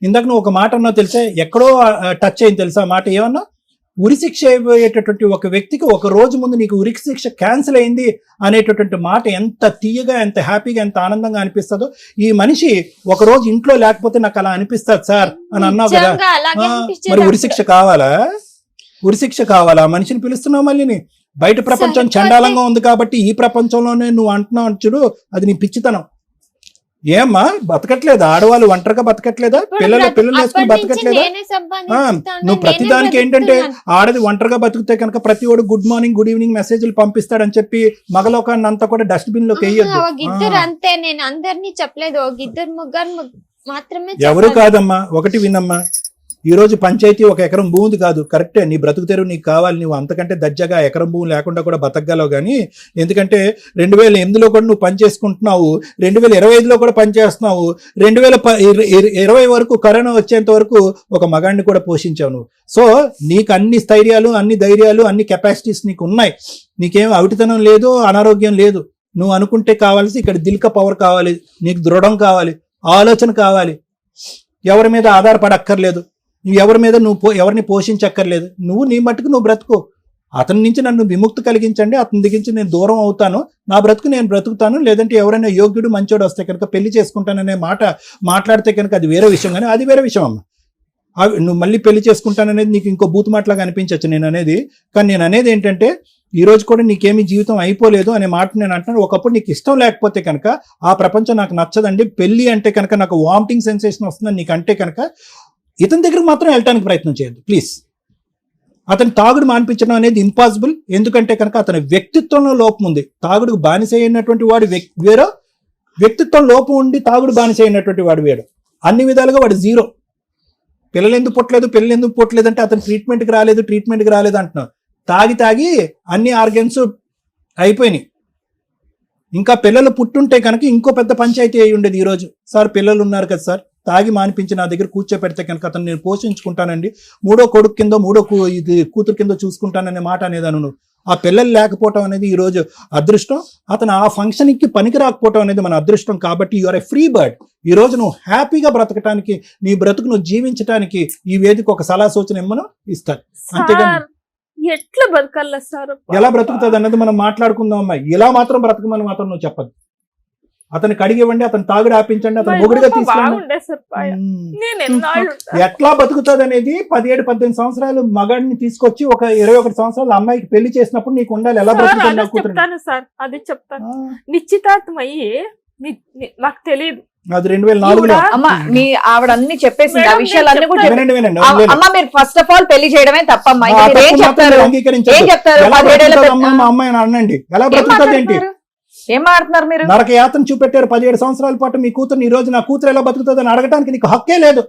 Speaker 4: ఇందాక నువ్వు ఒక మాట అన్నావు తెలుసా, ఎక్కడో టచ్ అయింది తెలుసా మాట. ఏమన్నా ఉరిశిక్ష అయిపోయేటటువంటి ఒక వ్యక్తికి ఒక రోజు ముందు నీకు ఉరిశిక్ష క్యాన్సిల్ అయింది అనేటటువంటి మాట ఎంత తీయగా, ఎంత హ్యాపీగా, ఎంత ఆనందంగా అనిపిస్తుందో. ఈ మనిషి ఒక రోజు ఇంట్లో లేకపోతే నాకు అలా అనిపిస్తుంది సార్ అని అన్నావు కదా. మరి ఉరిశిక్ష కావాలా? మనిషిని పిలుస్తున్నావు మళ్ళీ. బయట ప్రపంచం చండాలంగా ఉంది కాబట్టి ఈ ప్రపంచంలోనే నువ్వు అంటున్నావు చూడు, అది నీ పిచ్చితనం. ఏమ్మా బతకట్లేదా ఆడవాళ్ళు? ఒంటరిగా బతకట్లేదా? పిల్లలు వేసుకుని బతకట్లేదా? నువ్వు ప్రతిదానికి ఏంటంటే ఆడది ఒంటరిగా బతికితే కనుక ప్రతి ఒడు గుడ్ మార్నింగ్ గుడ్ ఈవినింగ్ మెసేజ్లు పంపిస్తాడని చెప్పి మగలోకాన్ని అంతా కూడా డస్ట్బిన్ లోకి వేయొద్దు.
Speaker 3: అంతే, నేను అందరినీ చెప్పలేదు, ఇద్దరు ముగ్గురు మాత్రమే.
Speaker 4: ఎవరు కాదమ్మా, ఒకటి వినమ్మా. ఈ రోజు పంచాయతీ 1 ఎకరం భూమి కాదు, కరెక్టే, నీ బ్రతుకు తెరువు నీకు కావాలి, నువ్వు అంతకంటే దజ్జగా ఎకరం భూమి లేకుండా కూడా బతకగలవు. కానీ ఎందుకంటే 2008లో కూడా నువ్వు పని చేసుకుంటున్నావు, 2025లో కూడా పనిచేస్తున్నావు, 2020 వరకు కరోనా వచ్చేంత వరకు ఒక మగాడిని కూడా పోషించావు నువ్వు. సో నీకు అన్ని స్థైర్యాలు, అన్ని ధైర్యాలు, అన్ని కెపాసిటీస్ నీకు ఉన్నాయి. నీకేం అవిటితనం లేదు, అనారోగ్యం లేదు. నువ్వు అనుకుంటే కావాల్సి ఇక్కడ దిల్క పవర్ కావాలి, నీకు దృఢం కావాలి, ఆలోచన కావాలి. ఎవరి మీద ఆధారపడక్కర్లేదు, ఎవరి మీద నువ్వు ఎవరిని పోషించక్కర్లేదు. నువ్వు నీ మట్టుకు నువ్వు బ్రతుకు. అతని నుంచి నన్ను విముక్తి కలిగించండి, అతని దగ్గర నేను దూరం అవుతాను, నా బ్రతుకు నేను బ్రతుకుతాను. లేదంటే ఎవరైనా యోగ్యుడు మంచోడు వస్తే కనుక పెళ్లి చేసుకుంటాననే మాట మాట్లాడితే కనుక అది వేరే విషయం. కానీ అది వేరే విషయం అమ్మ. నువ్వు మళ్ళీ పెళ్లి చేసుకుంటాననేది నీకు ఇంకో బూత్ మాటలాగా అనిపించచ్చు నేను అనేది. కానీ నేను అనేది ఏంటంటే ఈ రోజు కూడా నీకేమీ జీవితం అయిపోలేదు అనే మాట నేను అంటున్నాను. ఒకప్పుడు నీకు ఇష్టం లేకపోతే కనుక ఆ ప్రపంచం నాకు నచ్చదండి, పెళ్లి అంటే కనుక నాకు వామిటింగ్ సెన్సేషన్ వస్తుందని నీకు అంటే కనుక ఇతని దగ్గరకు మాత్రం వెళ్ళటానికి ప్రయత్నం చేయొద్దు ప్లీజ్. అతని తాగుడు మానిపించడం అనేది ఇంపాసిబుల్. ఎందుకంటే కనుక అతని వ్యక్తిత్వంలో లోపం ఉంది. తాగుడుకు బానిస అయినటువంటి వాడు వేరో, వ్యక్తిత్వం లోపం ఉండి తాగుడు బానిస అయినటువంటి వాడు వేరు. అన్ని విధాలుగా వాడు జీరో. పిల్లలు ఎందుకు పుట్టలేదు అంటే అతను ట్రీట్మెంట్కి రాలేదు అంటున్నావు. తాగి అన్ని ఆర్గన్స్ అయిపోయినాయి. ఇంకా పిల్లలు పుట్టుంటే కనుక ఇంకో పెద్ద పంచాయతీ అయి ఉండేది. ఈరోజు సార్ పిల్లలు ఉన్నారు కదా సార్, తాగి మానిపించి నా దగ్గర కూర్చోపెడితే కనుక అతను నేను పోషించుకుంటానండి, 3వ కొడుకు కింద 3వ కూతురు కింద చూసుకుంటాననే మాట అనేదాను. నువ్వు ఆ పిల్లలు లేకపోవటం అనేది ఈ రోజు అదృష్టం. అతను ఆ ఫంక్షన్కి పనికి రాకపోవటం అనేది మన అదృష్టం. కాబట్టి you are a free bird. ఈ రోజు నువ్వు హ్యాపీగా బ్రతకటానికి, నీ బ్రతుకు నువ్వు జీవించడానికి ఈ వేదిక ఒక సలహా సూచన ఇమ్మను ఇస్తారు. అంతేగాని
Speaker 1: ఎట్లా బతకాల సార్,
Speaker 4: ఎలా బ్రతుకుతుంది అన్నది మనం మాట్లాడుకుందాం అమ్మాయి. ఇలా మాత్రం బ్రతకమని మాత్రం నువ్వు చెప్పదు. అతను కడిగివ్వండి, అతను తాగుడు ఆపించండి, అతను మొగుడిగా తీసుకోండి. ఎట్లా బతుకుతుంది అనేది 17-18 సంవత్సరాలు మగాడిని తీసుకొచ్చి ఒక 21 సంవత్సరాలు అమ్మాయికి పెళ్లి చేసినప్పుడు నీకు ఉండాలి. ఎలా బ్రతుకుతుంది
Speaker 1: చెప్తాను సార్, అది చెప్తాను. నిశ్చితార్థం అయ్యి నాకు తెలియదు,
Speaker 4: అది 2004లో.
Speaker 2: అమ్మ మీ ఆవిడ అన్ని చెప్పేసింది, ఆ
Speaker 1: మేడం,
Speaker 2: విషయాలన్నీ కూడా
Speaker 1: నేను
Speaker 2: చెప్పేసింది.
Speaker 4: వినండి, వినండి.
Speaker 2: అమ్మ మీరు ఫస్ట్ ఆఫ్ ఆల్ పెళ్లి చేయడమే తప్పమ్మా.
Speaker 4: ఆ
Speaker 2: మీరు ఏం
Speaker 4: తప్పు మాత్రం
Speaker 2: చెప్తారు?
Speaker 4: మీరు అంగీకరించొద్దు.
Speaker 2: ఏం చెప్తారు?
Speaker 4: ఎలా
Speaker 2: 17 ఏళ్ల
Speaker 4: బ్రతుకుతుంది
Speaker 2: పెద్ద-
Speaker 4: అమ్మాయి, మా అమ్మాయి అని అనండి. ఎలా
Speaker 2: ఏం
Speaker 4: బ్రతుకుతుంది ఏంటి?
Speaker 2: మాట్లాడుతున్నారు? ఏం మాట్లాడుతున్నారు మీరు?
Speaker 4: నరక యాతన చూపెట్టారు 17 సంవత్సరాల పాటు మీ కూతురు. ఈ రోజు నా కూతురు ఎలా బతుకుతుంది అని అడగడానికి నీకు హక్కే లేదు.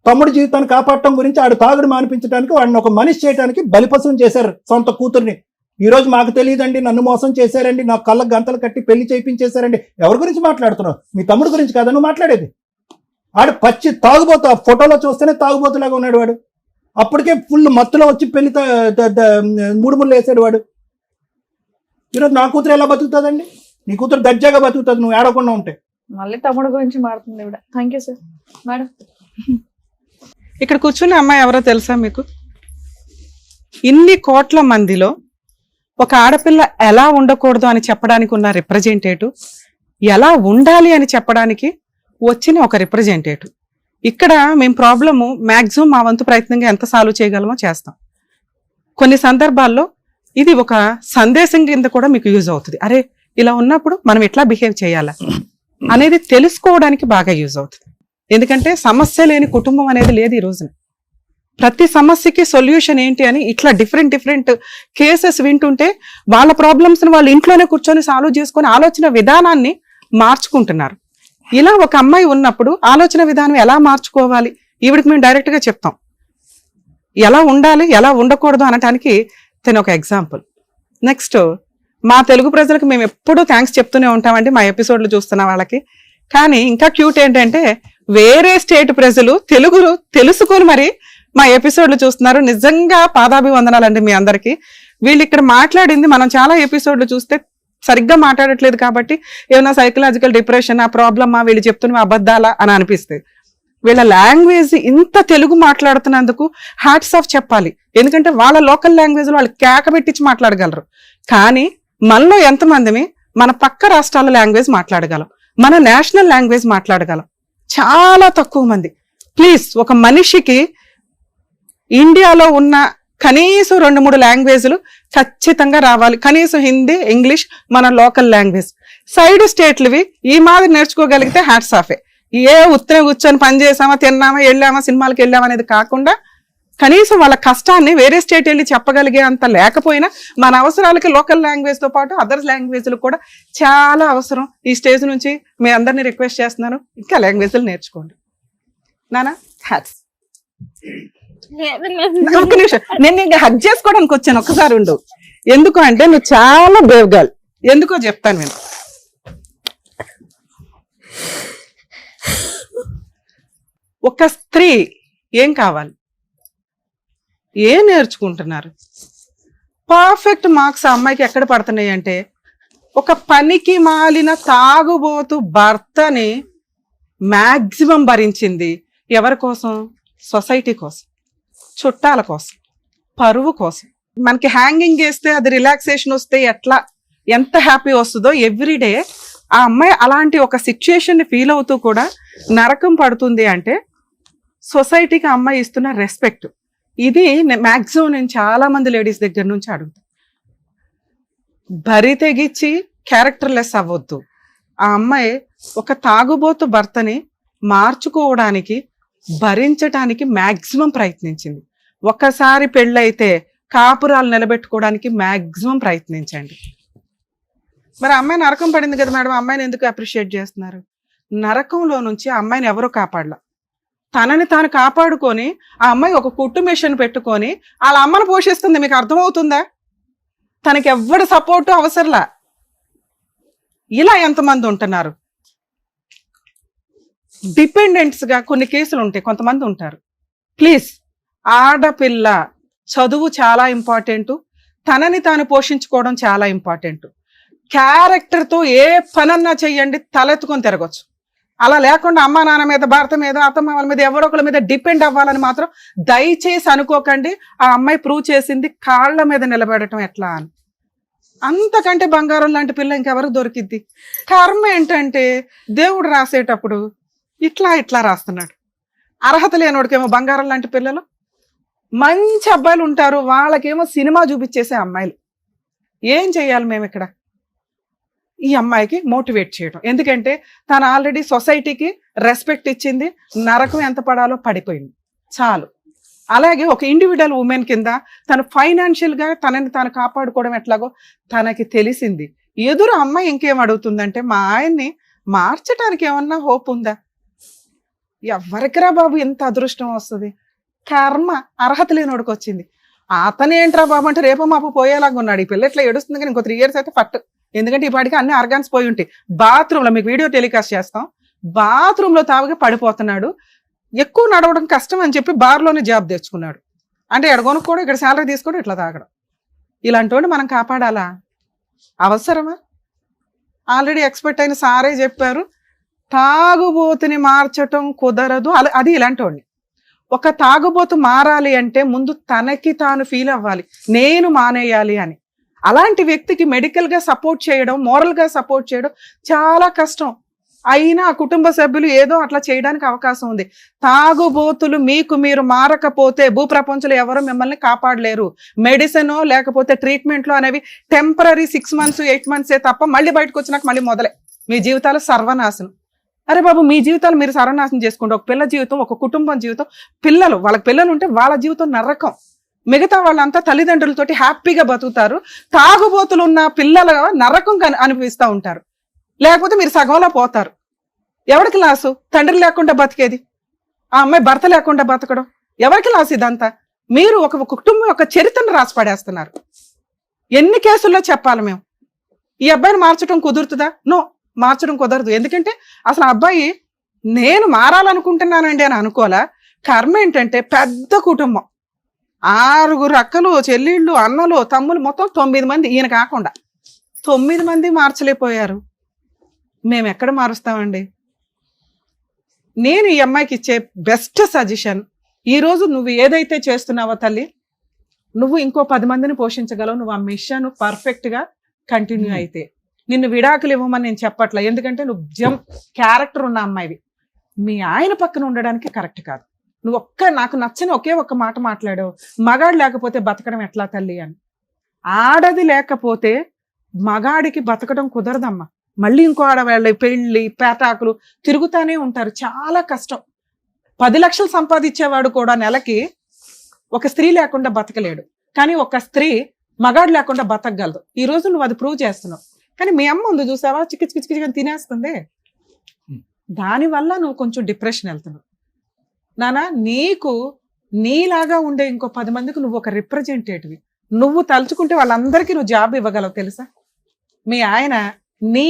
Speaker 4: తమ్ముడి జీవితాన్ని కాపాడటం గురించి, ఆడు తాగుడు మానిపించడానికి, వాడిని ఒక మనిషి చేయడానికి బలిపశం చేశారు సొంత కూతుర్ని. ఈ రోజు మాకు తెలియదండి, నన్ను మోసం చేశారండి, నా కళ్ళకు గంతలు కట్టి పెళ్లి చేయించేశారండి. ఎవరి గురించి మాట్లాడుతున్నావు? మీ తమ్ముడు గురించి కాదా నువ్వు మాట్లాడేది? ఆడు పచ్చి తాగుబోతు, ఆ ఫోటోలో చూస్తేనే తాగుబోతులాగా ఉన్నాడు వాడు. అప్పటికే ఫుల్ మత్తులో వచ్చి పెళ్లి మూడు ముళ్ళు వేసాడు వాడు. ఈరోజు నా కూతురు ఎలా బతుకుతుందండి? నీ కూతురు దర్జాగా బతుకుతుంది నువ్వు ఏడకుండా ఉంటే.
Speaker 2: మళ్ళీ తమ్ముడు గురించి మాట్లాడుతుంది ఇవిడ. Thank you sir. మేడం
Speaker 5: ఇక్కడ కూర్చున్న అమ్మాయి ఎవరో తెలుసా మీకు? ఇన్ని కోట్ల మందిలో ఒక ఆడపిల్ల ఎలా ఉండకూడదు అని చెప్పడానికి ఉన్న రిప్రజెంటేటివ్, ఎలా ఉండాలి అని చెప్పడానికి వచ్చిన ఒక రిప్రజెంటేటివ్. ఇక్కడ మేము ప్రాబ్లము మ్యాక్సిమం మా వంతు ప్రయత్నంగా ఎంత సాల్వ్ చేయగలమో చేస్తాం. కొన్ని సందర్భాల్లో ఇది ఒక సందేశం కింద కూడా మీకు యూజ్ అవుతుంది. అరే ఇలా ఉన్నప్పుడు మనం ఎట్లా బిహేవ్ చేయాలా అనేది తెలుసుకోవడానికి బాగా యూజ్ అవుతుంది. ఎందుకంటే సమస్య లేని కుటుంబం అనేది లేదు ఈ రోజున. ప్రతి సమస్యకి సొల్యూషన్ ఏంటి అని ఇట్లా డిఫరెంట్ కేసెస్ వింటుంటే వాళ్ళ ప్రాబ్లమ్స్ ని వాళ్ళు ఇంట్లోనే కూర్చొని సాల్వ్ చేసుకొని ఆలోచన విధానాన్ని మార్చుకుంటున్నారు. ఇలా ఒక అమ్మాయి ఉన్నప్పుడు ఆలోచన విధానం ఎలా మార్చుకోవాలి ఈవిడికి మేము డైరెక్ట్ గా చెప్తాం. ఎలా ఉండాలి, ఎలా ఉండకూడదు అనటానికి తను ఒక ఎగ్జాంపుల్. నెక్స్ట్, మా తెలుగు ప్రజలకు మేము ఎప్పుడూ థ్యాంక్స్ చెప్తూనే ఉంటామండి మా ఎపిసోడ్లు చూస్తున్న వాళ్ళకి. కానీ ఇంకా క్యూట్ ఏంటంటే వేరే స్టేట్ ప్రజలు తెలుగు తెలుసుకొని మరి మా ఎపిసోడ్లు చూస్తున్నారు. నిజంగా పాదాభివందనాలండి మీ అందరికీ. వీళ్ళు ఇక్కడ మాట్లాడింది మనం చాలా ఎపిసోడ్లు చూస్తే సరిగ్గా మాట్లాడట్లేదు కాబట్టి ఏమైనా సైకలాజికల్ డిప్రెషన్, ఆ ప్రాబ్లమా, వీళ్ళు చెప్తున్న అబద్ధాలా అని అనిపిస్తుంది. వీళ్ళ లాంగ్వేజ్ ఇంత తెలుగు మాట్లాడుతున్నందుకు హ్యాట్స్ ఆఫ్ చెప్పాలి. ఎందుకంటే వాళ్ళ లోకల్ లాంగ్వేజ్ వాళ్ళు కేక పెట్టించి మాట్లాడగలరు. కానీ మనలో ఎంతమందిమి మన పక్క రాష్ట్రాల లాంగ్వేజ్ మాట్లాడగలం, మన నేషనల్ లాంగ్వేజ్ మాట్లాడగలం? చాలా తక్కువ మంది. ప్లీజ్, ఒక మనిషికి ఇండియాలో ఉన్న కనీసం 2-3 లాంగ్వేజ్లు ఖచ్చితంగా రావాలి. కనీసం హిందీ, ఇంగ్లీష్, మన లోకల్ లాంగ్వేజ్. సైడ్ స్టేట్లువి ఈ మాదిరి నేర్చుకోగలిగితే హ్యాట్స్ ఆఫే. ఏ ఉత్తరం కూర్చొని పని చేసామా, తిన్నామా, వెళ్ళామా, సినిమాలకు వెళ్ళామా అనేది కాకుండా కనీసం వాళ్ళ కష్టాన్ని వేరే స్టేట్ వెళ్ళి చెప్పగలిగే అంత లేకపోయినా మన అవసరాలకి లోకల్ లాంగ్వేజ్ తో పాటు అదర్ లాంగ్వేజ్లు కూడా చాలా అవసరం. ఈ స్టేజ్ నుంచి మీ అందరినీ రిక్వెస్ట్ చేస్తున్నాను, ఇంకా లాంగ్వేజ్లు నేర్చుకోండి. నానా హ్యాట్స్. ఒక్క నిమిషం, నేను ఇంకా హగ్ చేసుకోవడానికి వచ్చాను, ఒక్కసారి ఉండు. ఎందుకు అంటే నువ్వు చాలా బ్రేవ్ గర్ల్. ఎందుకో చెప్తాను నేను. ఒక స్త్రీ ఏం కావాలి, ఏం నేర్చుకుంటున్నారు? పర్ఫెక్ట్ మార్క్స్ ఆ అమ్మాయికి ఎక్కడ పడుతున్నాయి అంటే, ఒక పనికి మాలిన తాగుబోతు భర్తని మ్యాక్సిమం భరించింది. ఎవరి కోసం? సొసైటీ కోసం, చుట్టాల కోసం, పరువు కోసం. మనకి హ్యాంగింగ్ చేస్తే అది రిలాక్సేషన్ వస్తే ఎంత హ్యాపీ వస్తుందో ఎవ్రీడే ఆ అమ్మాయి అలాంటి ఒక సిచ్యుయేషన్ ని ఫీల్ అవుతూ కూడా నరకం పడుతుంది అంటే సొసైటీకి ఆ అమ్మాయి ఇస్తున్న రెస్పెక్ట్. ఇది మ్యాక్సిమం నేను చాలా మంది లేడీస్ దగ్గర నుంచి అడుగుతాను. బరి తెగిచ్చి క్యారెక్టర్లెస్ అవ్వద్దు. ఆ అమ్మాయి ఒక తాగుబోతు భర్తని మార్చుకోవడానికి, భరించటానికి మ్యాక్సిమం ప్రయత్నించింది. ఒక్కసారి పెళ్ళైతే కాపురాలు నిలబెట్టుకోవడానికి మ్యాక్సిమం ప్రయత్నించండి. మరి అమ్మాయి నరకం పడింది కదా మేడం, అమ్మాయిని ఎందుకు అప్రిషియేట్ చేస్తున్నారు? నరకంలో నుంచి ఆ అమ్మాయిని ఎవరూ కాపాడలా. తనని తాను కాపాడుకొని ఆ అమ్మాయి ఒక కుట్టు మిషన్ పెట్టుకొని వాళ్ళ అమ్మను పోషిస్తుంది. మీకు అర్థమవుతుందా? తనకి ఎవ్వడి సపోర్టు అవసరంలా. ఇలా ఎంతమంది ఉంటున్నారు? డిపెండెంట్స్ గా కొన్ని కేసులు ఉంటాయి, కొంతమంది ఉంటారు. ప్లీజ్, ఆడపిల్ల చదువు చాలా ఇంపార్టెంట్, తనని తాను పోషించుకోవడం చాలా ఇంపార్టెంట్. క్యారెక్టర్తో ఏ పనన్నా చెయ్యండి, తలెత్తుకొని తిరగచ్చు. అలా లేకుండా అమ్మా నాన్న మీద, భర్త మీద, అత్తమ్మ వాళ్ళ మీద, ఎవరొకరి మీద డిపెండ్ అవ్వాలని మాత్రం దయచేసి అనుకోకండి. ఆ అమ్మాయి ప్రూవ్ చేసింది కాళ్ళ మీద నిలబెడటం ఎట్లా అని. అంతకంటే బంగారం లాంటి పిల్ల ఇంకెవరు దొరికిద్ది? కర్మ ఏంటంటే దేవుడు రాసేటప్పుడు ఇట్లా రాస్తున్నాడు. అర్హత లేనోడికేమో బంగారం లాంటి పిల్లలు, మంచి అబ్బాయిలు ఉంటారు, వాళ్ళకేమో సినిమా చూపించేసే అమ్మాయిలు. ఏం చెయ్యాలి మేము ఇక్కడ? ఈ అమ్మాయికి మోటివేట్ చేయడం. ఎందుకంటే తను ఆల్రెడీ సొసైటీకి రెస్పెక్ట్ ఇచ్చింది, నరకం ఎంత పడాలో పడిపోయింది, చాలు. అలాగే ఒక ఇండివిజువల్ ఉమెన్ కింద తను ఫైనాన్షియల్ గా తనని తాను కాపాడుకోవడం ఎట్లాగో తనకి తెలిసింది. ఎదురు అమ్మాయి ఇంకేం అడుగుతుందంటే, మా ఆయన్ని మార్చడానికి ఏమన్నా హోప్ ఉందా? ఎవరికిరా బాబు ఎంత అదృష్టం వస్తుంది? కర్మ అర్హత లేనోడికి వచ్చింది. అతనేంట్రా బాబు అంటే రేపు మాపు పోయేలాగా ఉన్నాడు. ఈ పిల్ల ఇట్లా ఏడుస్తుంది కానీ ఇంకో 3 years అయితే ఫట్. ఎందుకంటే ఈ పాటికి అన్ని ఆర్గాన్స్ పోయి ఉంటాయి. బాత్రూంలో మీకు వీడియో టెలికాస్ట్ చేస్తాం, బాత్రూంలో తావుగా పడిపోతున్నాడు. ఎక్కువ నడవడం కష్టం అని చెప్పి బార్లోనే జాబ్ తెచ్చుకున్నాడు. అంటే ఎక్కడ కొనుక్కోవడం, ఇక్కడ శాలరీ తీసుకోవడం, ఇట్లా తాగడం. ఇలాంటి వాడిని మనం కాపాడాలా? అవసరమా? ఆల్రెడీ ఎక్స్పర్ట్ అయిన సారే చెప్పారు, తాగుబోతుని మార్చటం కుదరదు. అది ఇలాంటి వాడిని. ఒక తాగుబోతు మారాలి అంటే ముందు తనకి తాను ఫీల్ అవ్వాలి, నేను మానేయాలి అని. అలాంటి వ్యక్తికి మెడికల్ గా సపోర్ట్ చేయడం, మోరల్ గా సపోర్ట్ చేయడం చాలా కష్టం. అయినా కుటుంబ సభ్యులు ఏదో అట్లా చేయడానికి అవకాశం ఉంది. తాగుబోతులు మీకు మీరు మారకపోతే భూప్రపంచంలో ఎవరు మిమ్మల్ని కాపాడలేరు. మెడిసిన్ లేకపోతే ట్రీట్మెంట్లో అనేవి టెంపరీ 6 months 8 months తప్ప మళ్ళీ బయటకు వచ్చినాక మళ్ళీ మొదలే మీ జీవితాలు సర్వనాశనం. అరే బాబు, మీ జీవితాలు మీరు సర్వనాశనం చేసుకోండి. ఒక పిల్ల జీవితం, ఒక కుటుంబం జీవితం, వాళ్ళకి పిల్లలు ఉంటే వాళ్ళ జీవితం నరకం. మిగతా వాళ్ళంతా తల్లిదండ్రులతోటి హ్యాపీగా బతుకుతారు. తాగుబోతులు ఉన్న పిల్లల నరకం అనిపిస్తూ ఉంటారు. లేకపోతే మీరు సగంలో పోతారు. ఎవరికి లాసు? తండ్రి లేకుండా బతికేది, ఆ అమ్మాయి భర్త లేకుండా బతకడం, ఎవరికి లాసు ఇదంతా? మీరు ఒక కుటుంబం యొక్క చరిత్రను రాసి పడేస్తున్నారు. ఎన్ని కేసుల్లో చెప్పాలి మేము? ఈ అబ్బాయిని మార్చడం కుదురుతుందా? నో, మార్చడం కుదరదు. ఎందుకంటే అసలు అబ్బాయి నేను మారాలనుకుంటున్నానండి అని అనుకోలే. కర్మ ఏంటంటే పెద్ద కుటుంబం, 6 అక్కలు, చెల్లిళ్ళు, అన్నలు, తమ్ములు, మొత్తం 9 మంది. ఈయన కాకుండా 9 మంది మార్చలేకపోయారు. మేము ఎక్కడ మారుస్తామండి? నేను ఈ అమ్మాయికి ఇచ్చే బెస్ట్ సజెషన్, ఈరోజు నువ్వు ఏదైతే చేస్తున్నావో తల్లి, నువ్వు ఇంకో 10 మందిని పోషించగలవు. నువ్వు ఆ మిషన్ పర్ఫెక్ట్గా కంటిన్యూ అయితే. నిన్ను విడాకులు ఇవ్వమని నేను చెప్పట్లే, ఎందుకంటే నువ్వు క్యారెక్టర్ ఉన్న అమ్మాయివి. మీ ఆయన పక్కన ఉండడానికి కరెక్ట్ కాదు. నువ్వు నాకు నచ్చని ఒకే ఒక్క మాట మాట్లాడావు, మగాడు లేకపోతే బతకడం ఎట్లా తల్లి అని. ఆడది లేకపోతే మగాడికి బతకడం కుదరదమ్మా. మళ్ళీ ఇంకో ఆడవాళ్ళ పెళ్లి పేటాకులు తిరుగుతానే ఉంటారు, చాలా కష్టం. 10 లక్షలు సంపాదించేవాడు కూడా నెలకి ఒక స్త్రీ లేకుండా బతకలేడు. కానీ ఒక స్త్రీ మగాడు లేకుండా బతకగలదు. ఈ రోజు నువ్వు అది ప్రూవ్ చేస్తున్నావు. కానీ మీ అమ్మ ఉంది చూసావా, చిక్కి తినేస్తుంది. దానివల్ల నువ్వు కొంచెం డిప్రెషన్ వెళ్తున్నావు. నానా, నీకు నీలాగా ఉండే ఇంకో 10 మందికి నువ్వు ఒక రిప్రజెంటేటివ్. నువ్వు తలుచుకుంటే వాళ్ళందరికీ నువ్వు జాబ్ ఇవ్వగలవు తెలుసా? మీ ఆయన నీ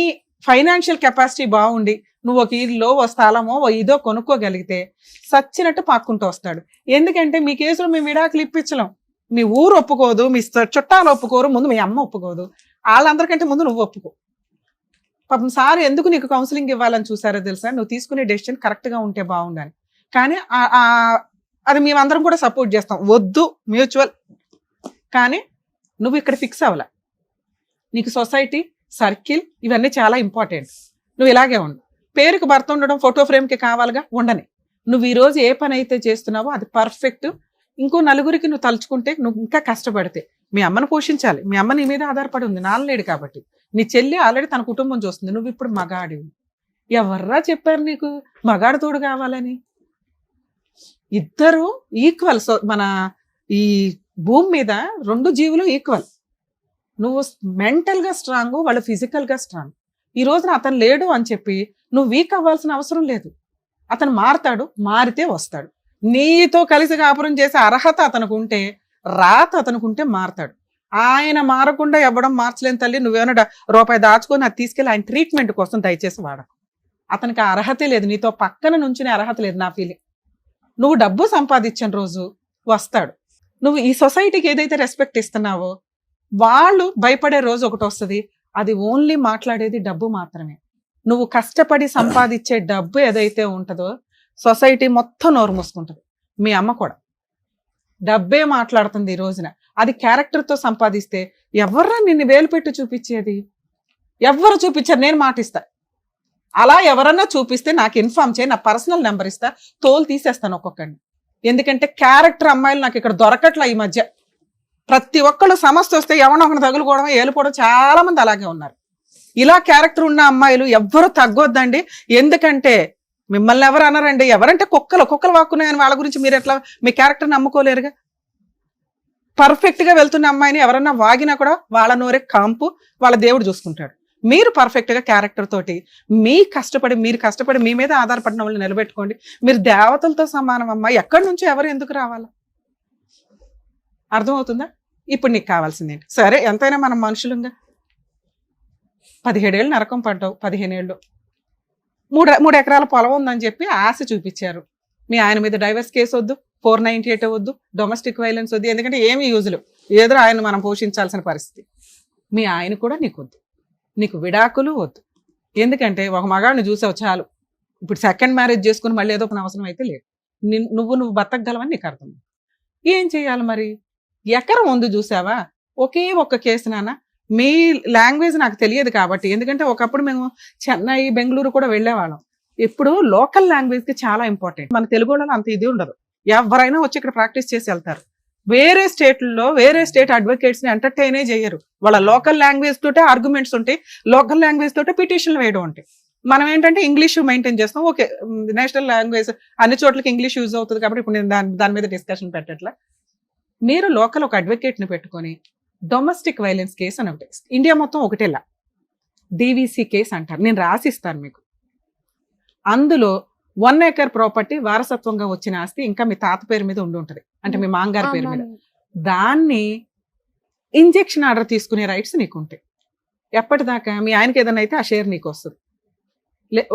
Speaker 5: ఫైనాన్షియల్ కెపాసిటీ బాగుండి నువ్వు ఒక ఇల్లు, ఓ స్థలమో, ఓ ఇదో కొనుక్కోగలిగితే సచ్చినట్టు పాక్కుంటూ వస్తాడు. ఎందుకంటే మీ కేసులో మేము విడాకులు ఇప్పించలేం. మీ ఊరు ఒప్పుకోదు, మీ చుట్టాలు ఒప్పుకోరు, ముందు మీ అమ్మ ఒప్పుకోదు. వాళ్ళందరికంటే ముందు నువ్వు ఒప్పుకో. పాపం సార్ ఎందుకు నీకు కౌన్సిలింగ్ ఇవ్వాలని చూసారో తెలుసా? నువ్వు తీసుకునే డెసిషన్ కరెక్ట్గా ఉంటే బాగుండాలి. కానీ అది మేమందరం కూడా సపోర్ట్ చేస్తాం, వద్దు మ్యూచువల్. కానీ నువ్వు ఇక్కడ ఫిక్స్ అవ్వాల. నీకు సొసైటీ, సర్కిల్ ఇవన్నీ చాలా ఇంపార్టెంట్. నువ్వు ఇలాగే ఉండు. పేరుకి భర్త ఉండడం ఫోటో ఫ్రేమ్కి కావాలిగా, ఉండని. నువ్వు ఈరోజు ఏ పని అయితే చేస్తున్నావో అది పర్ఫెక్ట్. ఇంకో నలుగురికి నువ్వు తలుచుకుంటే నువ్వు ఇంకా కష్టపడితే మీ అమ్మను పోషించాలి. మీ అమ్మ నీ మీద ఆధారపడి ఉంది, నాన్నలేడు కాబట్టి. నీ చెల్లి ఆల్రెడీ తన కుటుంబం చూస్తుంది, నువ్వు ఇప్పుడు మగాడివి. ఎవర్రా చెప్పారు నీకు మగాడు తోడు కావాలని? ఇద్దరు ఈక్వల్. సో మన ఈ భూమి మీద 2 జీవులు ఈక్వల్. నువ్వు మెంటల్గా స్ట్రాంగ్, వాళ్ళు ఫిజికల్గా స్ట్రాంగ్. ఈ రోజున అతను లేడు అని చెప్పి నువ్వు వీక్ అవ్వాల్సిన అవసరం లేదు. అతను మారతాడు, మారితే వస్తాడు. నీతో కలిసి కాపురం చేసే అర్హత అతనికి ఉంటే, రాత అతనికి ఉంటే మారతాడు. ఆయన మారకుండా ఇవ్వడం మార్చలేని తల్లి. నువ్వేమైనా రూపాయి దాచుకొని అది తీసుకెళ్ళి ఆయన ట్రీట్మెంట్ కోసం దయచేసి వాడకు. అతనికి ఆ అర్హతే లేదు, నీతో పక్కన నుంచునే అర్హత లేదు. నా ఫీలింగ్, నువ్వు డబ్బు సంపాదించిన రోజు వస్తాడు. నువ్వు ఈ సొసైటీకి ఏదైతే రెస్పెక్ట్ ఇస్తున్నావో వాళ్ళు భయపడే రోజు ఒకటి వస్తుంది. అది ఓన్లీ మాట్లాడేది డబ్బు మాత్రమే. నువ్వు కష్టపడి సంపాదించే డబ్బు ఏదైతే ఉంటుందో సొసైటీ మొత్తం నోరు మూసుకుంటుంది. మీ అమ్మ కూడా డబ్బే మాట్లాడుతుంది ఈ రోజున. అది క్యారెక్టర్తో సంపాదిస్తే ఎవర్రా నిన్ను వేలు పెట్టి చూపించేది? ఎవరు చూపించారు? నేను మాటిస్తా. అలా ఎవరన్నా చూపిస్తే నాకు ఇన్ఫార్మ్ చేయి, నా పర్సనల్ నెంబర్ ఇస్తా, తోలు తీసేస్తాను ఒక్కొక్కడిని. ఎందుకంటే క్యారెక్టర్ అమ్మాయిలు నాకు ఇక్కడ దొరకట్లా ఈ మధ్య. ప్రతి ఒక్కళ్ళు సమస్య వస్తే ఎవరినొకరిని తగులుకోవడం, ఏలుకోవడం, చాలా మంది అలాగే ఉన్నారు. ఇలా క్యారెక్టర్ ఉన్న అమ్మాయిలు ఎవ్వరూ తగ్గొద్దండి. ఎందుకంటే మిమ్మల్ని ఎవరు అనరండి. ఎవరంటే కుక్కలు వాక్కున్నాయని వాళ్ళ గురించి మీరు ఎట్లా మీ క్యారెక్టర్ నమ్ముకోలేరుగా. పర్ఫెక్ట్ గా వెళ్తున్న అమ్మాయిని ఎవరన్నా వాగినా కూడా వాళ్ళ నోరే కాంపు, వాళ్ళ దేవుడు చూసుకుంటాడు. మీరు పర్ఫెక్ట్ గా క్యారెక్టర్ తోటి మీరు కష్టపడి మీ మీద ఆధారపడిన వాళ్ళు నిలబెట్టుకోండి. మీరు దేవతలతో సమానం అమ్మా. ఎక్కడి నుంచో ఎవరు ఎందుకు రావాలా? అర్థమవుతుందా? ఇప్పుడు నీకు కావాల్సింది ఏంటి? సరే ఎంతైనా మనం మనుషులుగా 17 ఏళ్ళు నరకం పడ్డావు. 15 ఏళ్ళు 3 ఎకరాల పొలం ఉందని చెప్పి ఆశ చూపించారు. మీ ఆయన మీద డైవర్స్ కేసు వద్దు, 498 వద్దు, డొమెస్టిక్ వైలెన్స్ వద్దు. ఎందుకంటే ఏమి యూజులు, ఏదో ఆయన మనం పోషించాల్సిన పరిస్థితి. మీ ఆయన కూడా నీకు వద్దు, నీకు విడాకులు వద్దు. ఎందుకంటే ఒక మగాడిని చూసావు చాలు. ఇప్పుడు సెకండ్ మ్యారేజ్ చేసుకుని మళ్ళీ ఏదో ఒక అవసరం అయితే లేదు. నువ్వు బతకగలవని నీకు అర్థం. ఏం చేయాలి మరి? ఎకరం ఉంది చూసావా? ఒకే ఒక్క కేసు నాన్న. మీ లాంగ్వేజ్ నాకు తెలియదు కాబట్టి, ఎందుకంటే ఒకప్పుడు మేము చెన్నై, బెంగళూరు కూడా వెళ్ళేవాళ్ళం. ఇప్పుడు లోకల్ లాంగ్వేజ్ కి చాలా ఇంపార్టెంట్. మన తెలుగు వాళ్ళలో అంత ఇది ఉండదు. ఎవరైనా వచ్చి ఇక్కడ ప్రాక్టీస్ చేసి వెళ్తారు. వేరే స్టేట్లలో వేరే స్టేట్ అడ్వకేట్స్ ని ఎంటర్టైనే చేయరు. వాళ్ళ లోకల్ లాంగ్వేజ్ తోటే ఆర్గ్యుమెంట్స్ ఉంటాయి, లోకల్ లాంగ్వేజ్ తోటే పిటిషన్లు వేయడం ఉంటాయి. మనం ఏంటంటే ఇంగ్లీష్ మెయింటైన్ చేస్తాం. ఓకే, నేషనల్ లాంగ్వేజ్ అన్ని చోట్లకి ఇంగ్లీష్ యూజ్ అవుతుంది కాబట్టి ఇప్పుడు నేను దాని మీద డిస్కషన్ పెట్టట్లా. మీరు లోకల్ ఒక అడ్వకేట్ ని పెట్టుకొని డొమెస్టిక్ వైలెన్స్ కేసు అని ఒకటి, ఇండియా మొత్తం ఒకటేలా డివిసి కేసు అంటారు. నేను రాసిస్తాను మీకు. అందులో 1 ఎకర్ ప్రాపర్టీ వారసత్వంగా వచ్చిన ఆస్తి ఇంకా మీ తాత పేరు మీద ఉండి ఉంటది, అంటే మీ మాంగారి పేరు మీద. దాన్ని ఇంజెక్షన్ ఆర్డర్ తీసుకునే రైట్స్ నీకు ఉంటాయి. ఎప్పటిదాకా మీ ఆయనకి ఏదైనా అయితే ఆ షేర్ నీకు వస్తుంది.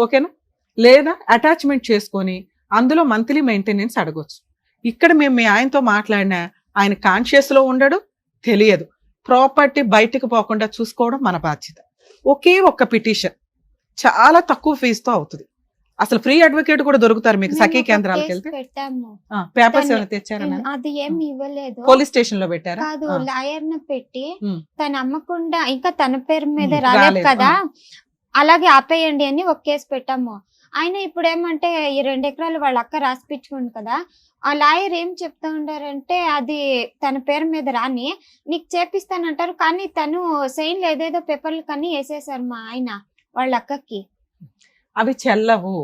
Speaker 5: ఓకేనా? లేదా అటాచ్మెంట్ చేసుకొని అందులో మంత్లీ మెయింటెనెన్స్ అడగొచ్చు. ఇక్కడ మేము మీ ఆయనతో మాట్లాడినా ఆయన కాన్షియస్ లో ఉండడు, తెలియదు. ప్రాపర్టీ బయటకు పోకుండా చూసుకోవడం మన బాధ్యత. ఒకే ఒక్క పిటిషన్ చాలా తక్కువ ఫీజుతో అవుతుంది. అసలు ఫ్రీ అడ్వకేట్ కూడా దొరుకుతారు మీకు సఖీ కేంద్రాలకు వెళ్తే. పేపర్స్ ఏమైనా తెచ్చారా?
Speaker 3: అది ఏమి ఇవ్వలేదు.
Speaker 5: పోలీస్ స్టేషన్ లో పెట్టారా?
Speaker 3: కాదు, లాయర్ ని పెట్టి తను అమ్మకుండా ఇంకా తన పేరు మీద రాలేదు కదా, అలాగే ఆపేయండి అని ఒక కేసు పెట్టాము. ఆయన ఇప్పుడు ఏమంటే ఈ 2 ఎకరాలు వాళ్ళ అక్క రాసిపించుకుంది కదా, ఆ లాయర్ ఏం చెప్తా ఉండారంటే అది తన పేరు మీద రాని నీకు చేపిస్తానంటారు, కానీ తను సైన్లు ఏదేదో పేపర్లు కానీ వేసేసారు మా ఆయన వాళ్ళ అక్కకి.
Speaker 5: అవి చెల్లవు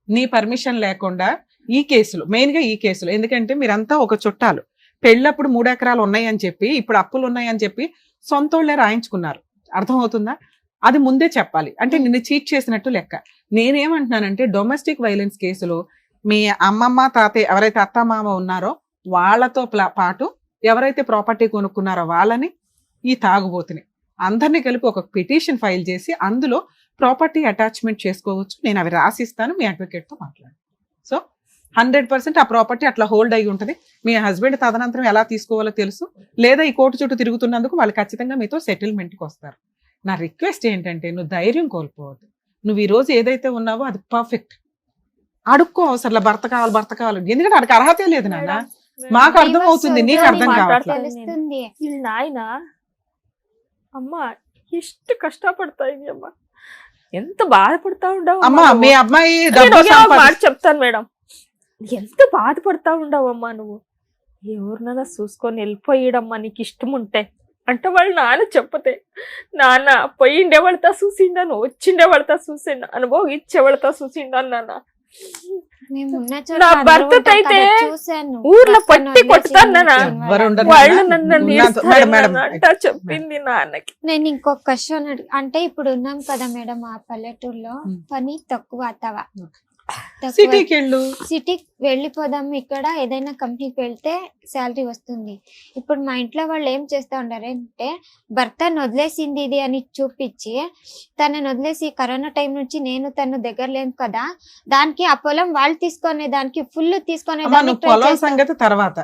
Speaker 5: నీ పర్మిషన్ లేకుండా. ఈ కేసులు మెయిన్ గా ఈ కేసులు ఎందుకంటే మీరంతా ఒక చుట్టాలు, పెళ్ళప్పుడు 3 ఎకరాలు ఉన్నాయని చెప్పి ఇప్పుడు అప్పులు ఉన్నాయని చెప్పి సొంతోళ్లే రాయించుకున్నారు. అర్థమవుతుందా? అది ముందే చెప్పాలి. అంటే నిన్ను చీట్ చేసినట్టు లెక్క. నేనేమంటున్నానంటే డొమెస్టిక్ వైలెన్స్ కేసులో మీ అమ్మమ్మ, తాతయ్య ఎవరైతే అత్తమామ ఉన్నారో వాళ్ళతో పాటు ఎవరైతే ప్రాపర్టీ కొనుక్కున్నారో వాళ్ళని, ఈ తాగుబోతుని అందరినీ కలిపి ఒక పిటిషన్ ఫైల్ చేసి అందులో ప్రాపర్టీ అటాచ్మెంట్ చేసుకోవచ్చు. నేను అవి రాసిస్తాను, మీ అడ్వకేట్తో మాట్లాడు. సో 100% ఆ ప్రాపర్టీ అట్లా హోల్డ్ అయి ఉంటుంది. మీ హస్బెండ్ తదనంతరం ఎలా తీసుకోవాలో తెలుసు. లేదా ఈ కోర్టు చుట్టూ తిరుగుతున్నందుకు వాళ్ళు ఖచ్చితంగా మీతో సెటిల్మెంట్కి వస్తారు. నా రిక్వెస్ట్ ఏంటంటే నువ్వు ధైర్యం కోల్పోవద్దు. నువ్వు ఈ రోజు ఏదైతే ఉన్నావో అది పర్ఫెక్ట్. అడుక్కో అవసరం భర్త కావాలి, ఎందుకంటే వాడికి అర్హతే లేదు నాన్న. మాకు అర్థం అవుతుంది, నీకు అర్థం
Speaker 3: తెలుస్తుంది.
Speaker 1: నాయన అమ్మ ಎಷ್ಟು కష్టపడతాయి అమ్మ, ఎంత బాధపడతా ఉండవు
Speaker 5: అమ్మా. మీ అమ్మాయి
Speaker 1: మాట చెప్తాను మేడం, ఎంత బాధపడతా ఉండవు అమ్మా నువ్వు. ఎవరినైనా చూసుకొని వెళ్ళిపోయాడమ్మా నీకు ఇష్టం ఉంటే అంటే వాళ్ళు నాన్న చెప్పతే, నాన్న పోయిండే వాళ్ళతో చూసిండాను, వచ్చిండే వాళ్ళతో చూసిండా, అనుభవం ఇచ్చే వాళ్ళతో చూసిండాను నాన్న. నా భర్త అయితే ఊర్లో పట్టి కొట్టుతాను వాళ్ళు నన్ను అంటా చెప్పింది నాన్నకి.
Speaker 3: నేను ఇంకొక క్వశ్చన్ అంటే ఇప్పుడు ఉన్నాం కదా మేడం ఆ పల్లెటూరులో పని తక్కువ అత్తవా, సిటీకి వెళ్ళిపోదాం, ఇక్కడ ఏదైనా కంపెనీకి వెళ్తే శాలరీ వస్తుంది. ఇప్పుడు మా ఇంట్లో వాళ్ళు ఏం చేస్తా ఉండారంటే భర్తను వదిలేసింది ఇది అని చూపించి తనని వదిలేసి కరోనా టైం నుంచి నేను తను దగ్గర లేను కదా, దానికి ఆ పొలం వాళ్ళు తీసుకునే దానికి ఫుల్ తీసుకునే
Speaker 5: పొలం సంగతి తర్వాత.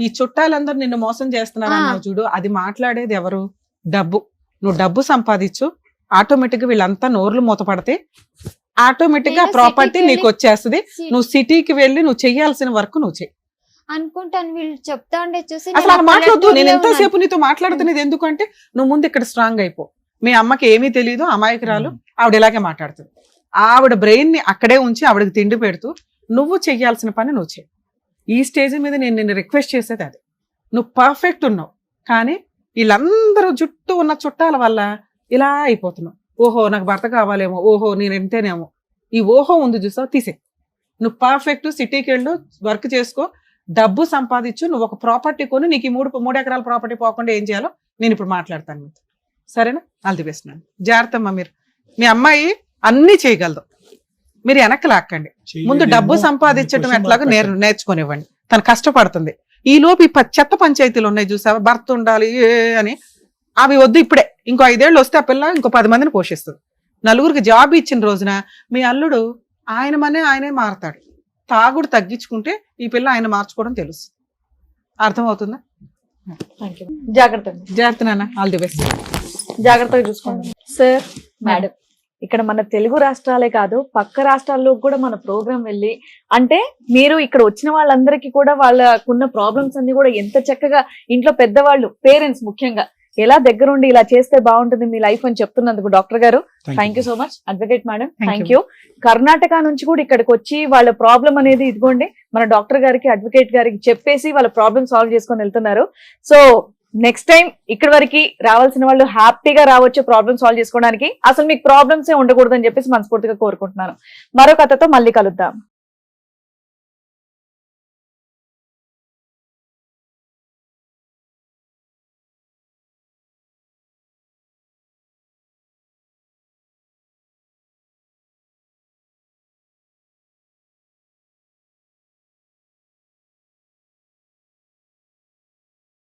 Speaker 5: ఈ చుట్టాలందరూ నిన్ను మోసం చేస్తున్నారు చూడు, అది మాట్లాడేది ఎవరు? డబ్బు. నువ్వు డబ్బు సంపాదించు, ఆటోమేటిక్ గా వీళ్ళంతా నోర్లు మూతపడితే ఆటోమేటిక్ గా ప్రాపర్టీ నీకు వచ్చేస్తుంది. నువ్వు సిటీకి వెళ్ళి నువ్వు చెయ్యాల్సిన వర్క్ నువ్వు చెయ్యి
Speaker 3: అనుకుంటాను. వీళ్ళు చెప్తా ఉండే చూసి
Speaker 5: అసలు అలా మాట్లాడద్దు. నేను ఎంతసేపు నీతో మాట్లాడుతున్నది ఎందుకంటే నువ్వు ముందు ఇక్కడ స్ట్రాంగ్ అయిపో. మీ అమ్మకి ఏమీ తెలియదు, అమాయకురాలు, ఆవిడ ఇలాగే మాట్లాడుతుంది. ఆవిడ బ్రెయిన్ ని అక్కడే ఉంచి ఆవిడకి తిండి పెడుతూ నువ్వు చెయ్యాల్సిన పని నువ్వు చెయ్యి. ఈ స్టేజ్ మీద నేను నిన్ను రిక్వెస్ట్ చేసేది అది. నువ్వు పర్ఫెక్ట్ ఉన్నావు, కానీ వీళ్ళందరూ జుట్టు ఉన్న చుట్టాల వల్ల ఇలా అయిపోతున్నావు. ఓహో నాకు భర్త కావాలేమో, ఓహో నేను ఎంతేనేమో, ఈ ఓహో ఉంది చూసావు తీసే. నువ్వు పర్ఫెక్ట్ సిటీకి వెళ్ళు, వర్క్ చేసుకో, డబ్బు సంపాదించు, నువ్వు ఒక ప్రాపర్టీ కొని నీకు ఈ 3 ఎకరాల ప్రాపర్టీ పోకుండా ఏం చేయాలో నేను ఇప్పుడు మాట్లాడతాను మీతో. సరేనా? ఆల్ ది బెస్ట్ నాన్న. జాగ్రత్త అమ్మా. మీరు మీ అమ్మాయి అన్ని చేయగలదు, మీరు వెనక్కి లాక్కండి. ముందు డబ్బు సంపాదించడం ఎట్లాగో నేర్చుకునివ్వండి. తను కష్టపడుతుంది. ఈ లోపు ఈ చెత్త పంచాయతీలు ఉన్నాయి చూసావా, భర్త ఉండాలి అని, అవి వద్దు. ఇప్పుడే ఇంకో 5 ఏళ్ళు వస్తే ఆ పిల్ల ఇంకో 10 మందిని పోషిస్తుంది. నలుగురికి జాబ్ ఇచ్చిన రోజున మీ అల్లుడు ఆయనే మారతాడు. తాగుడు తగ్గించుకుంటే ఈ పిల్ల ఆయన మార్చుకోవడం తెలుసు. అర్థమవుతుందా? జాగ్రత్త నాన్న. All the best.
Speaker 2: జాగ్రత్తగా చూసుకోండి సార్. మేడం, ఇక్కడ మన తెలుగు రాష్ట్రాలే కాదు పక్క రాష్ట్రాల్లో కూడా మన ప్రోగ్రాం వెళ్ళి, అంటే మీరు ఇక్కడ వచ్చిన వాళ్ళందరికీ కూడా వాళ్ళకున్న ప్రాబ్లమ్స్ అన్ని కూడా ఎంత చక్కగా ఇంట్లో పెద్దవాళ్ళు, పేరెంట్స్ ముఖ్యంగా ఎలా దగ్గరుండి ఇలా చేస్తే బాగుంటుంది మీ లైఫ్ అని చెప్తున్నందుకు డాక్టర్ గారు thank you so much. Advocate madam thank you. Karnataka నుంచి కూడా ఇక్కడికి వచ్చి వాళ్ళ ప్రాబ్లం అనేది ఇదిగోండి మన డాక్టర్ గారికి, అడ్వకేట్ గారికి చెప్పేసి వాళ్ళ ప్రాబ్లమ్ సాల్వ్ చేసుకొని వెళ్తున్నారు. సో నెక్స్ట్ టైం ఇక్కడి వరకు రావాల్సిన వాళ్ళు హ్యాపీగా రావచ్చు ప్రాబ్లమ్ సాల్వ్ చేసుకోవడానికి. అసలు మీకు ప్రాబ్లమ్స్ ఉండకూడదు అని చెప్పేసి మనస్ఫూర్తిగా కోరుకుంటున్నాను. మరో కథతో మళ్ళీ కలుద్దాం.